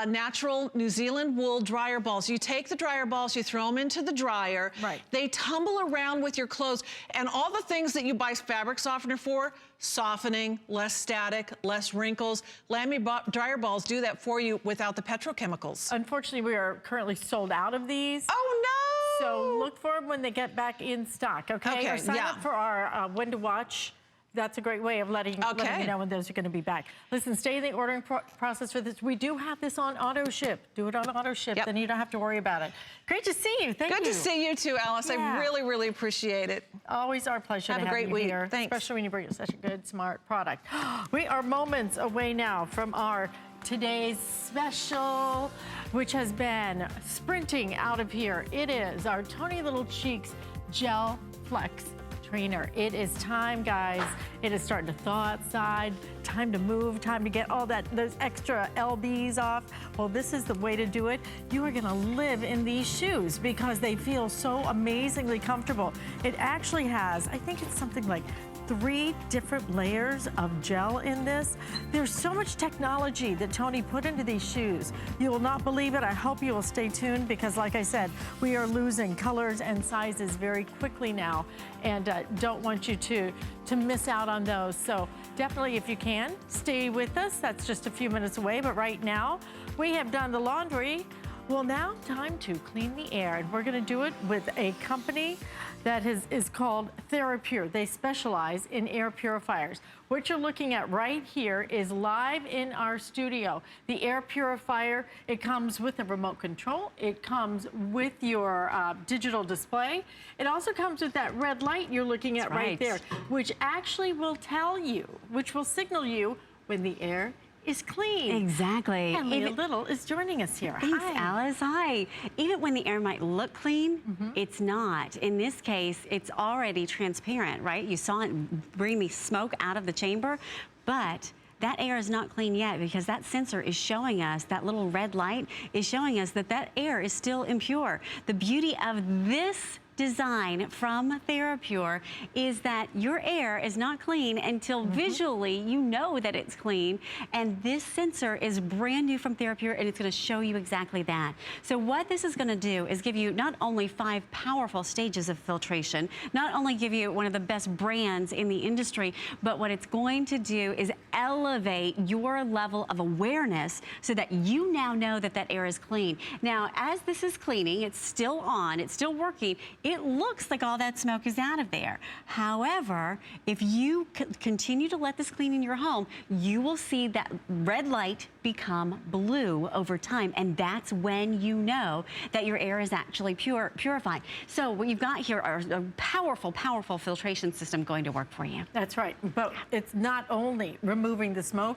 natural New Zealand wool dryer balls. You take the dryer balls, you throw them into the dryer. Right. They tumble around with your clothes, and all the things that you buy fabric softener for, softening, less static, less wrinkles. Lamy dryer balls do that for you without the petrochemicals. Unfortunately, we are currently sold out of these. Oh, no! So look for them when they get back in stock, okay? Or sign up for our when to watch. That's a great way of letting you know when those are going to be back. Listen, stay in the ordering process for this. We do have this on auto ship. Do it on auto ship, then you don't have to worry about it. Great to see you. Thank you. Good to see you too, Alice. I really, really appreciate it. Always our pleasure to have great you week. here, Thanks. especially when you bring such a good, smart product. We are moments away now from our today's special, which has been sprinting out of here. It is our Tony Little Cheeks Gel Flex Trainer. It is time, guys. It is starting to thaw outside. Time to move. Time to get all those extra lbs off. Well, this is the way to do it. You are going to live in these shoes because they feel so amazingly comfortable. It actually has, I think it's something like 3 different layers of gel in this. There's so much technology that Tony put into these shoes. You will not believe it. I hope you will stay tuned because, like I said, we are losing colors and sizes very quickly now, and don't want you to miss out on those. So definitely, if you can, stay with us. That's just a few minutes away, but right now, we have done the laundry Well, now time to clean the air, and we're going to do it with a company that is called TheraPure. They specialize in air purifiers. What you're looking at right here is live in our studio. The air purifier, it comes with a remote control. It comes with your digital display. It also comes with that red light you're looking at right there, which actually will tell you, which will signal you when the air is clean. Exactly. And Leah Little is joining us here. Thanks, Hi. Alice. Hi. Even when the air might look clean, it's not. In this case, it's already transparent, right? You saw it bring the smoke out of the chamber, but that air is not clean yet because that sensor is showing us, that little red light is showing us that that air is still impure. The beauty of this design from TheraPure is that your air is not clean until visually you know that it's clean, and this sensor is brand new from TheraPure, and it's going to show you exactly that. So what this is going to do is give you not only 5 powerful stages of filtration, not only give you one of the best brands in the industry, but what it's going to do is elevate your level of awareness so that you now know that that air is clean. Now, as this is cleaning, it's still on, it's still working, it looks like all that smoke is out of there. However, if you continue to let this clean in your home, you will see that red light become blue over time, and that's when you know that your air is actually purified. So what you've got here are a powerful, powerful filtration system going to work for you. That's right, but it's not only removing the smoke.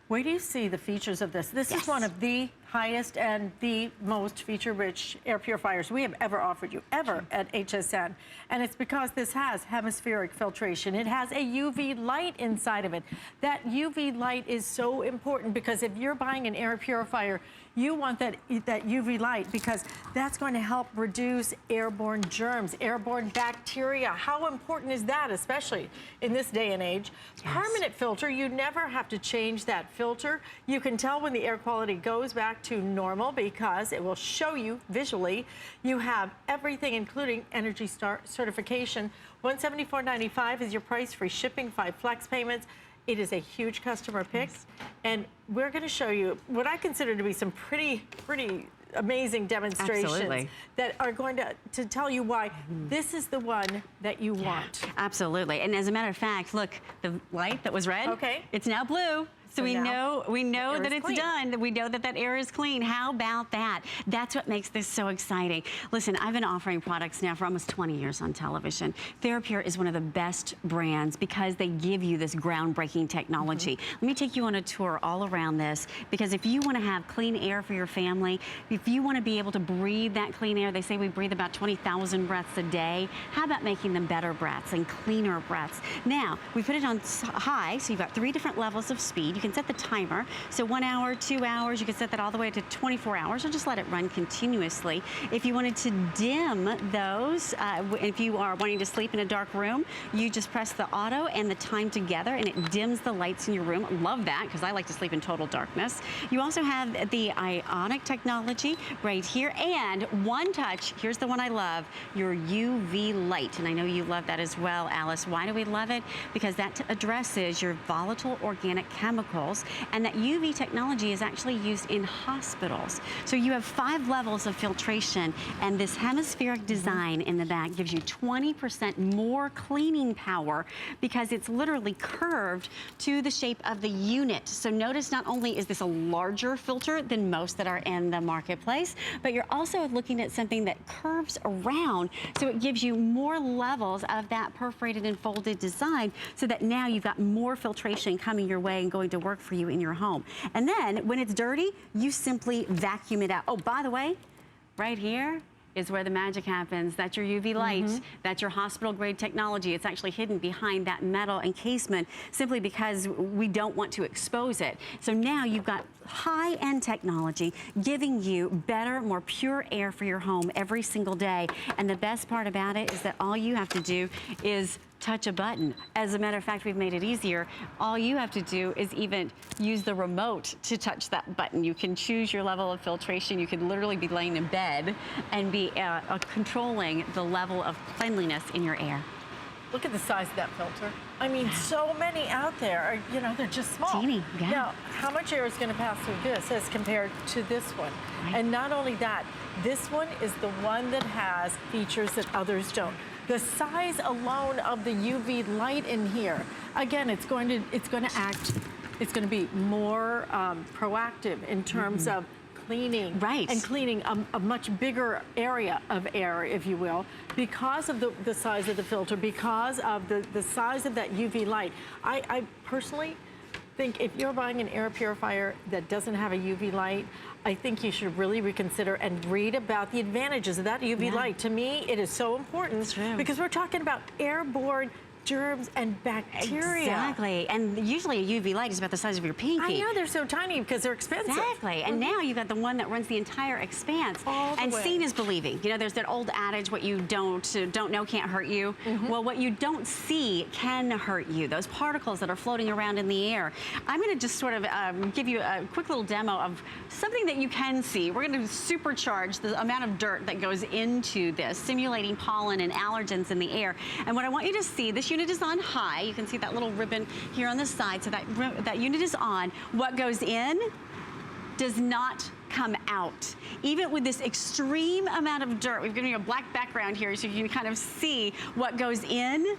Wait till you see the features of this. This is one of the highest and the most feature-rich air purifiers we have ever offered you, ever, at HSN. And it's because this has hemispheric filtration. It has a UV light inside of it. That UV light is so important because if you're buying an air purifier, you want that UV light because that's going to help reduce airborne germs, airborne bacteria. How important is that, especially in this day and age? Yes. Permanent filter, you never have to change that filter. You can tell when the air quality goes back to normal because it will show you visually. You have everything, including Energy Star certification. $174.95 is your price, free shipping, 5 flex payments. It is a huge customer pick, and we're going to show you what I consider to be some pretty amazing demonstrations that are going to tell you why this is the one that you want. Absolutely, and as a matter of fact, look, the light that was red, it's now blue. So we know that it's done. We know that that air is clean. How about that? That's what makes this so exciting. Listen, I've been offering products now for almost 20 years on television. TheraPure is one of the best brands because they give you this groundbreaking technology. Let me take you on a tour all around this, because if you want to have clean air for your family, if you want to be able to breathe that clean air, they say we breathe about 20,000 breaths a day. How about making them better breaths and cleaner breaths? Now, we put it on high, so you've got 3 different levels of speed. You can set the timer, so 1 hour, 2 hours, you can set that all the way to 24 hours, or just let it run continuously. If you wanted to dim those, if you are wanting to sleep in a dark room, you just press the auto and the time together, and it dims the lights in your room. Love that, because I like to sleep in total darkness. You also have the ionic technology right here, and one touch, here's the one I love, your UV light, and I know you love that as well, Alice. Why do we love it? Because that addresses your volatile organic chemicals, and that UV technology is actually used in hospitals. So you have 5 levels of filtration, and this hemispheric design in the back gives you 20% more cleaning power because it's literally curved to the shape of the unit. So notice, not only is this a larger filter than most that are in the marketplace, but you're also looking at something that curves around, so it gives you more levels of that perforated and folded design, so that now you've got more filtration coming your way and going to work for you in your home. And then when it's dirty, you simply vacuum it out. Oh, by the way, right here is where the magic happens. That's your UV light. That's your hospital grade technology. It's actually hidden behind that metal encasement simply because we don't want to expose it. So now you've got high-end technology giving you better, more pure air for your home every single day. And the best part about it is that all you have to do is touch a button. As a matter of fact, we've made it easier. All you have to do is even use the remote to touch that button. You can choose your level of filtration. You can literally be laying in bed and be controlling the level of cleanliness in your air. Look at the size of that filter. I mean, so many out there, you know, they're just small. Teeny, yeah. Now, how much air is going to pass through this as compared to this one? Right. And not only that, this one is the one that has features that others don't. The size alone of the UV light in here, again, it's going to be more proactive in terms of cleaning, right, and cleaning a much bigger area of air, if you will, because of the size of the filter, because of the size of that UV light. I personally think if you're buying an air purifier that doesn't have a UV light, I think you should really reconsider and read about the advantages of that UV light. To me, it is so important because we're talking about airborne germs and bacteria. Exactly, and usually a UV light is about the size of your pinky. I know, they're so tiny because they're expensive. Exactly, and now you've got the one that runs the entire expanse. And seeing is believing. You know, there's that old adage, what you don't know can't hurt you. Well, what you don't see can hurt you. Those particles that are floating around in the air. I'm gonna just sort of give you a quick little demo of something that you can see. We're gonna supercharge the amount of dirt that goes into this, simulating pollen and allergens in the air. And what I want you to see, this unit is on high. You can see that little ribbon here on the side. So that unit is on. What goes in does not come out. Even with this extreme amount of dirt, we've given you a black background here so you can kind of see what goes in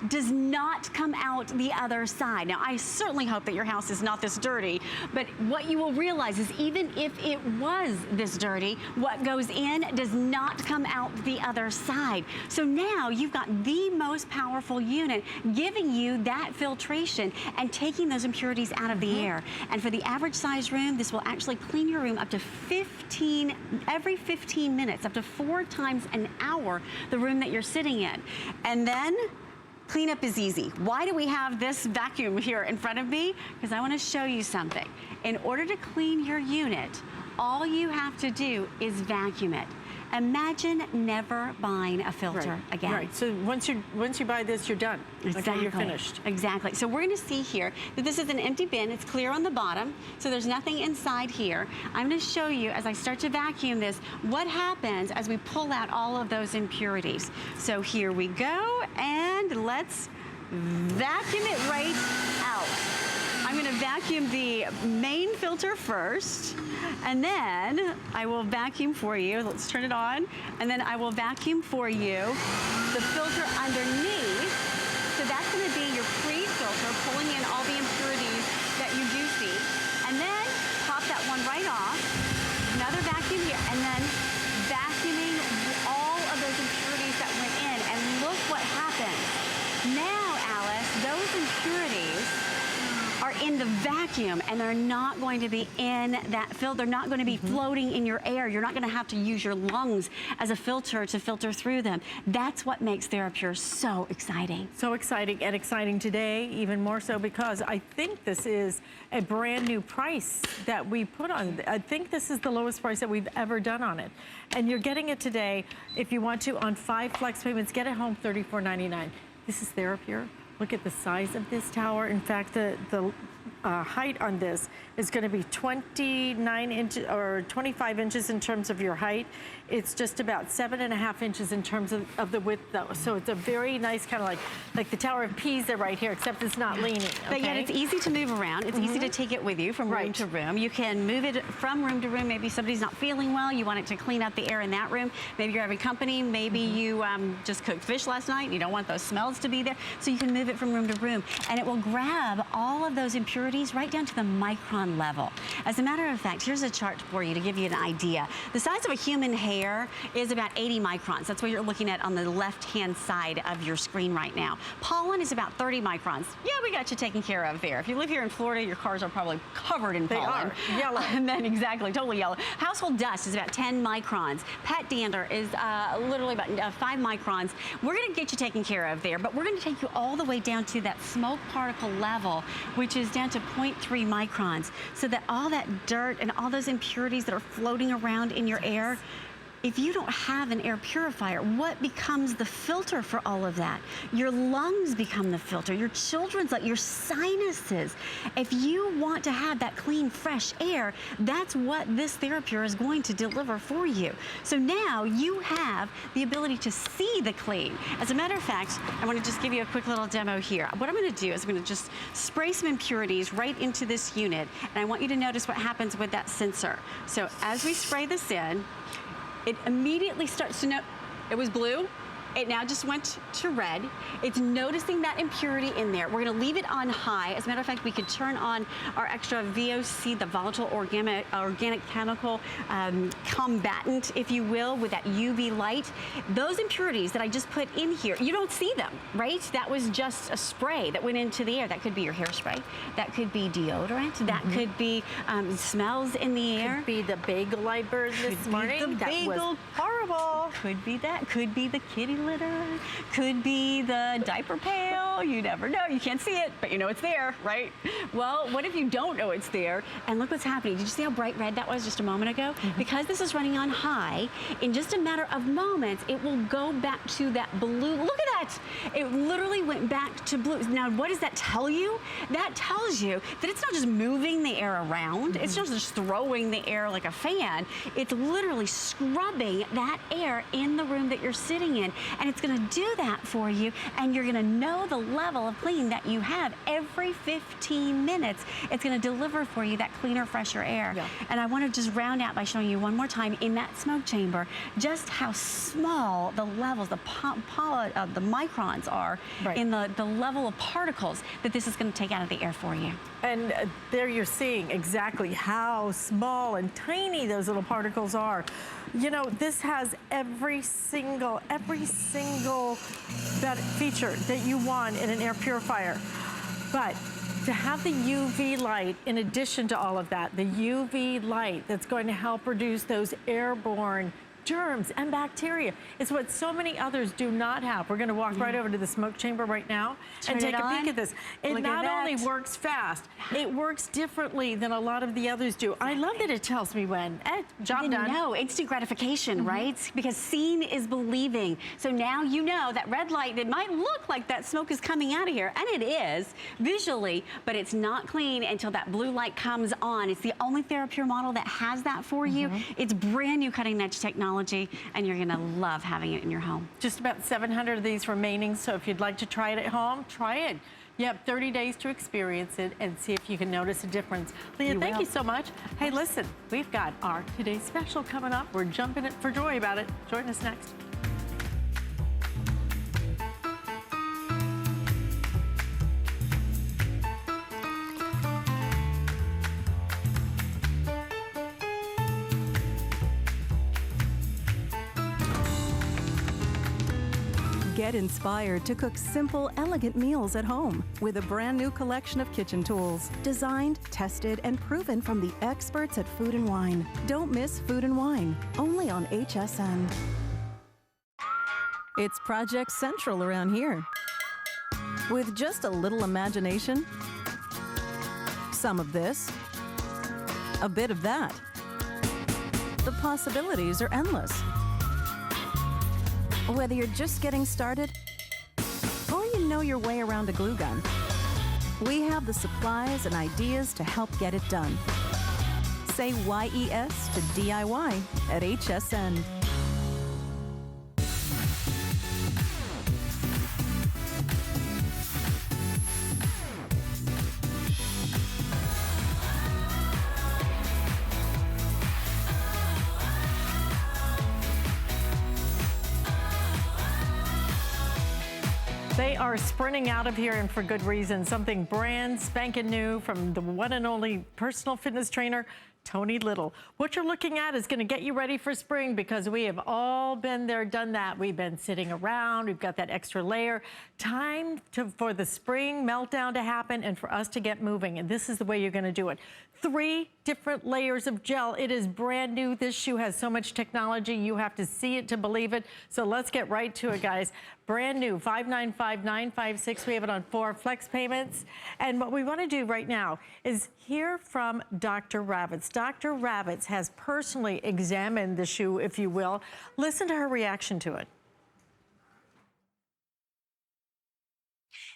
does not come out the other side. Now, I certainly hope that your house is not this dirty, but what you will realize is even if it was this dirty, what goes in does not come out the other side. So now you've got the most powerful unit giving you that filtration and taking those impurities out of the air. And for the average size room, this will actually clean your room up to every 15 minutes, up to 4 times an hour, the room that you're sitting in. And then cleanup is easy. Why do we have this vacuum here in front of me? Because I want to show you something. In order to clean your unit, all you have to do is vacuum it. Imagine never buying a filter again. Right. So once you buy this, you're done. Exactly. Okay, you're finished. Exactly. So we're going to see here that this is an empty bin. It's clear on the bottom, so there's nothing inside here. I'm going to show you as I start to vacuum this what happens as we pull out all of those impurities. So here we go, and let's vacuum it right out. I'm going to vacuum the main filter first, and then I will vacuum for you. Let's turn it on. And then I will vacuum for you the filter underneath. So that's going to be your pre-filter, pulling in all the impurities that you do see. And then pop that one right off. Another vacuum here, and then vacuuming all of those impurities that went in. And look what happens. Now, Alice, those impurities are in the vacuum, and they're not going to be in that filter. They're not going to be floating in your air. You're not going to have to use your lungs as a filter to filter through them. That's what makes TheraPure so exciting. So exciting, and exciting today, even more so because I think this is a brand new price that we put on. I think this is the lowest price that we've ever done on it. And you're getting it today, if you want to, on 5 flex payments. Get it home, $34.99. This is TheraPure. Look at the size of this tower. In fact, the height on this is going to be 29 inches or 25 inches in terms of your height. It's just about 7.5 inches in terms of the width, though. So it's a very nice kind of like the Tower of Pisa right here, except it's not leaning. Okay? But yet it's easy to move around. It's easy to take it with you from room to room. You can move it from room to room. Maybe somebody's not feeling well. You want it to clean out the air in that room. Maybe you're having company. Maybe you just cooked fish last night. You don't want those smells to be there. So you can move it from room to room. And it will grab all of those impurities right down to the micron level. As a matter of fact, here's a chart for you to give you an idea. The size of a human hair is about 80 microns. That's what you're looking at on the left-hand side of your screen right now. Pollen is about 30 microns. Yeah, we got you taken care of there. If you live here in Florida, your cars are probably covered in pollen. They are yellow. And then exactly, totally yellow. Household dust is about 10 microns. Pet dander is literally about 5 microns. We're going to get you taken care of there, but we're going to take you all the way down to that smoke particle level, which is down to 0.3 microns, so that all that dirt and all those impurities that are floating around in your air if you don't have an air purifier, what becomes the filter for all of that? Your lungs become the filter, your children's, like your sinuses. If you want to have that clean, fresh air, that's what this TheraPure is going to deliver for you. So now you have the ability to see the clean. As a matter of fact, I want to just give you a quick little demo here. What I'm going to do is I'm going to just spray some impurities right into this unit, and I want you to notice what happens with that sensor. So as we spray this in, it immediately starts to know it was blue. It now just went to red. It's noticing that impurity in there. We're gonna leave it on high. As a matter of fact, we could turn on our extra VOC, the volatile organic chemical combatant, if you will, with that UV light. Those impurities that I just put in here, you don't see them, right? That was just a spray that went into the air. That could be your hairspray. That could be deodorant. That could be smells in the air. Could be the bagel I burned this morning. That was horrible. Could be that. Could be the kitty litter, could be the diaper pail. You never know. You can't see it, but you know it's there, right? Well, what if you don't know it's there? And look what's happening. Did you see how bright red that was just a moment ago? Because this is running on high, in just a matter of moments, it will go back to that blue. Look at that. It literally went back to blue. Now, what does that tell you? That tells you that it's not just moving the air around. It's not just throwing the air like a fan. It's literally scrubbing that air in the room that you're sitting in. And it's going to do that for you, and you're going to know the level of clean that you have every 15 minutes. It's going to deliver for you that cleaner, fresher air. Yeah. And I want to just round out by showing you one more time in that smoke chamber just how small the levels, the microns are in the level of particles that this is going to take out of the air for you. And there you're seeing exactly how small and tiny those little particles are. You know, this has every single feature that you want in an air purifier. But to have the UV light, in addition to all of that, the UV light that's going to help reduce those airborne germs and bacteria. It's what so many others do not have. We're going to walk right over to the smoke chamber right now and take a peek at this. It not only works fast, it works differently than a lot of the others do. I love that it tells me when. Job done. No, instant gratification, right? Because seeing is believing. So now you know that red light, it might look like that smoke is coming out of here, and it is visually, but it's not clean until that blue light comes on. It's the only TheraPure model that has that for you. It's brand new cutting edge technology, and you're gonna love having it in your home. Just about 700 of these remaining, so if you'd like to try it at home, try it. You have 30 days to experience it and see if you can notice a difference. Leah, thank you so much. Hey, listen, we've got our Today's Special coming up. We're jumping it for joy about it. Join us next. Get inspired to cook simple, elegant meals at home with a brand new collection of kitchen tools. Designed, tested, and proven from the experts at Food & Wine. Don't miss Food & Wine, only on HSN. It's Project Central around here. With just a little imagination, some of this, a bit of that. The possibilities are endless. Whether you're just getting started or you know your way around a glue gun, we have the supplies and ideas to help get it done. Say YES to DIY at HSN. They are sprinting out of here, and for good reason. Something brand spanking new from the one and only personal fitness trainer, Tony Little. What you're looking at is going to get you ready for spring, because we have all been there, done that. We've been sitting around. We've got that extra layer. Time for the spring meltdown to happen and for us to get moving. And this is the way you're going to do it. 3 different layers of gel. It is brand new. This shoe has so much technology. You have to see it to believe it. So let's get right to it, guys. brand new, $595,956. We have it on 4 flex payments. And what we want to do right now is hear from Dr. Ravitz. Dr. Ravitz has personally examined the shoe, if you will. Listen to her reaction to it.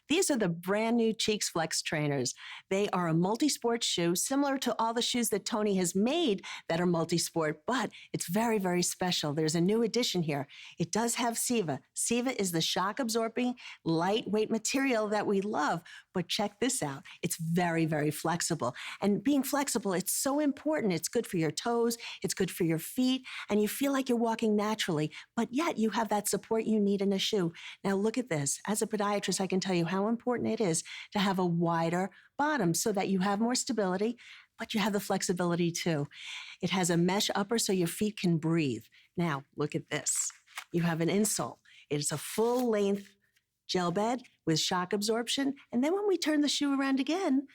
These are the brand new Cheeks Flex trainers. They are a multi-sport shoe similar to all the shoes that Tony has made that are multi-sport, but it's very, very special. There's a new addition here. It does have SIVA. SIVA is the shock-absorbing, lightweight material that we love, but check this out. It's very, very flexible. And being flexible, it's so important. It's good for your toes, it's good for your feet, and you feel like you're walking naturally, but yet you have that support you need in a shoe. Now look at this. As a podiatrist, I can tell you how important it is to have a wider bottom so that you have more stability, but you have the flexibility too. It has a mesh upper so your feet can breathe. Now, look at this. You have an insole. It's a full length gel bed with shock absorption. And then when we turn the shoe around again,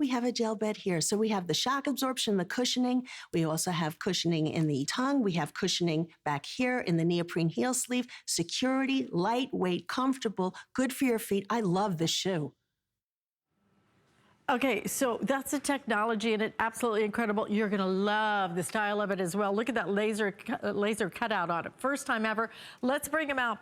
we have a gel bed here. So we have the shock absorption, the cushioning. We also have cushioning in the tongue. We have cushioning back here in the neoprene heel sleeve. Security, lightweight, comfortable, good for your feet. I love this shoe. Okay, so that's the technology and it's absolutely incredible. You're gonna love the style of it as well. Look at that laser cutout on it. First time ever. Let's bring him out.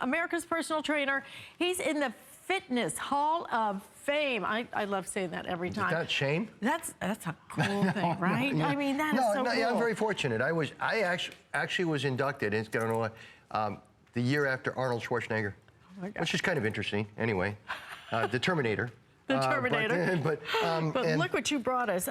America's personal trainer. He's in the Fitness Hall of Fame. I love saying that every time. Is that shame? That's a cool thing, right? No, I mean, that is so cool. Yeah, I'm very fortunate. I actually was inducted, and it's going to know, the year after Arnold Schwarzenegger, which is kind of interesting. Anyway, the Terminator. The Terminator. But look what you brought us.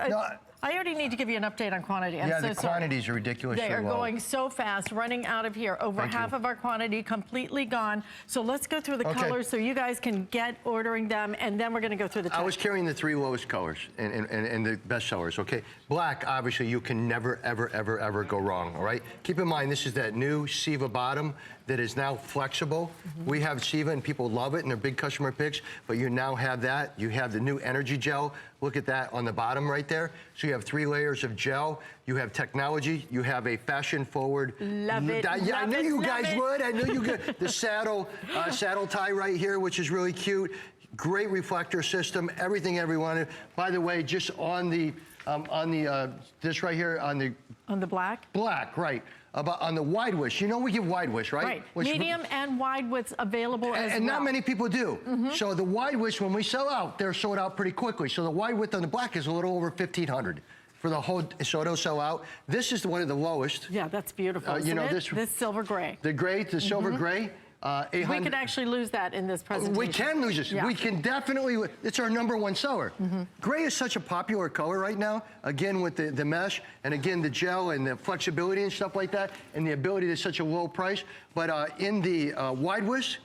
I already need to give you an update on quantity. I'm so the quantities are ridiculously They are low. going so fast, running out of here. Over half of our quantity completely gone. So let's go through the colors so you guys can get ordering them, and then we're going to go through the text. I was carrying the 3 lowest colors and the best sellers, okay? Black, obviously, you can never, ever, ever, ever go wrong, all right? Keep in mind, this is that new SIVA bottom that is now flexible. We have SIVA, and people love it, and they're big customer picks, but you now have that. You have the new energy gel. Look at that on the bottom right there. So you have 3 layers of gel. You have technology. You have a fashion-forward. Love it. I knew you guys would. I knew you could. The saddle tie right here, which is really cute. Great reflector system. Everything everyone. By the way, just on the this right here on the black. Black, right. On the wide width. You know we give wide width, right? Right. Medium and wide widths available as well. And not many people do. So the wide width, when we sell out, they're sold out pretty quickly. So the wide width on the black is a little over 1,500 for the whole, so it'll sell out. This is one of the lowest. Yeah, that's beautiful. You know, this silver gray. The silver gray. We could actually lose that in this presentation. We can lose this. Yeah. We can definitely. It's our #1 seller. Gray is such a popular color right now. Again, with the mesh, and again the gel and the flexibility and stuff like that, and the ability to such a low price. But in the wide width,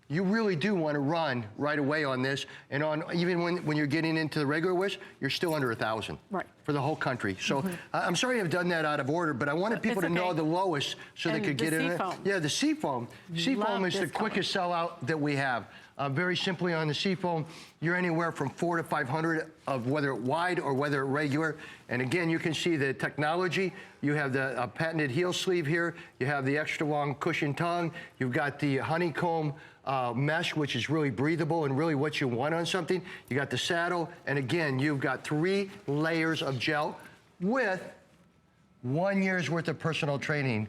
you really do want to run right away on this. And on even when you're getting into the regular width, you're still under 1,000. Right. For the whole country. So I'm sorry I've done that out of order, but I wanted people to know the lowest so they could get in it. Yeah, the Seafoam. Seafoam is the quickest sellout that we have. Very simply on the Seafoam, you're anywhere from 400 to 500 of whether wide or whether regular. And again, you can see the technology. You have the patented heel sleeve here. You have the extra long cushion tongue. You've got the honeycomb mesh, which is really breathable and really what you want on something. You got the saddle, and again, you've got 3 layers of gel with 1 year's worth of personal training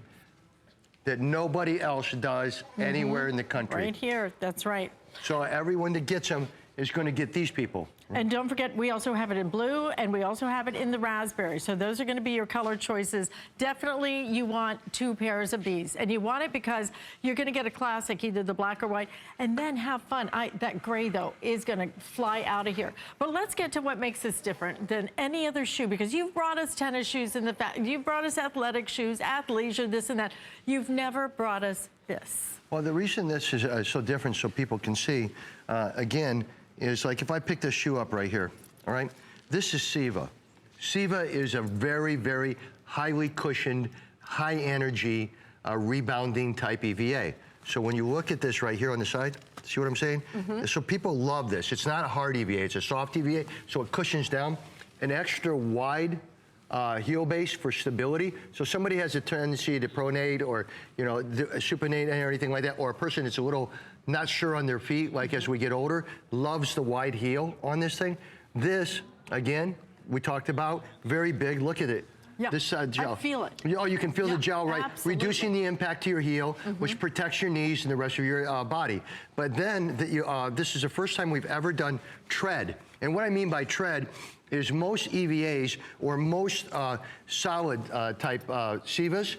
that nobody else does anywhere in the country. Right here, that's right. So everyone that gets them is going to get these people. And don't forget, we also have it in blue, and we also have it in the raspberry. So those are going to be your color choices. Definitely, you want 2 pairs of these. And you want it because you're going to get a classic, either the black or white, and then have fun. That gray, though, is going to fly out of here. But let's get to what makes this different than any other shoe, because you've brought us tennis shoes in the fact, you've brought us athletic shoes, athleisure, this and that. You've never brought us this. Well, the reason this is so different so people can see, again, is like if I pick this shoe up right here, all right? This is SIVA. SIVA is a very, very highly cushioned, high energy, rebounding type EVA. So when you look at this right here on the side, see what I'm saying? So people love this. It's not a hard EVA, it's a soft EVA, so it cushions down. An extra wide heel base for stability. So somebody has a tendency to pronate or, supinate or anything like that, or a person that's a little not sure on their feet, like as we get older, loves the wide heel on this thing. This, again, we talked about, very big. Look at it. Yeah, this gel. I feel it. Oh, you can feel the gel, right? Absolutely. Reducing the impact to your heel, which protects your knees and the rest of your body. But then, this is the first time we've ever done tread. And what I mean by tread is most EVAs or most solid type Sivas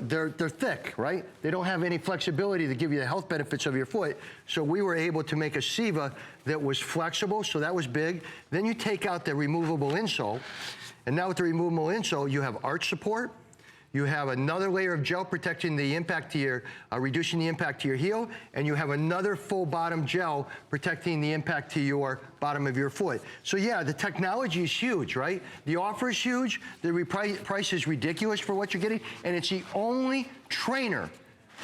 they're thick, right? They don't have any flexibility to give you the health benefits of your foot. So we were able to make a Siva that was flexible, so that was big. Then you take out the removable insole, and now with the removable insole, you have arch support. You have another layer of gel protecting the impact to your, reducing the impact to your heel, and you have another full bottom gel protecting the impact to your bottom of your foot. So yeah, the technology is huge, right? The offer is huge, the price is ridiculous for what you're getting, and it's the only trainer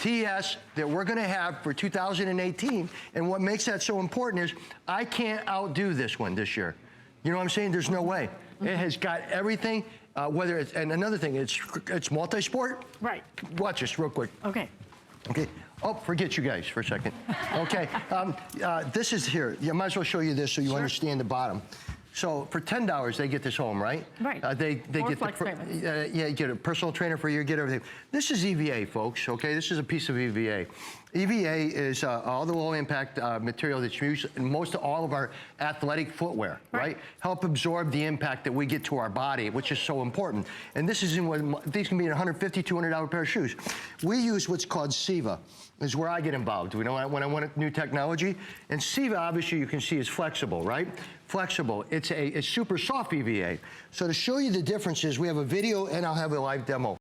TS that we're gonna have for 2018, and what makes that so important is I can't outdo this one this year. You know what I'm saying? There's no way. It has got everything. Whether it's, and another thing, it's multi-sport. Right. Watch this real quick. Okay. Okay. Oh, forget you guys for a second. Okay. This is here. I might as well show you this so you understand the bottom. So for $10, they get this home, right? Right. They Or get flex payments. yeah, you get a personal trainer for a year, get everything. This is EVA, folks. Okay, this is a piece of EVA. EVA is all the low impact material that's used in most of all of our athletic footwear, right? Help absorb the impact that we get to our body, which is so important. And this is in what, these can be in $150, $200 pair of shoes. We use what's called SIVA, is where I get involved. When I want new technology. And SIVA, obviously, you can see is flexible, right? Flexible. It's super soft EVA. So to show you the differences, we have a video and I'll have a live demo.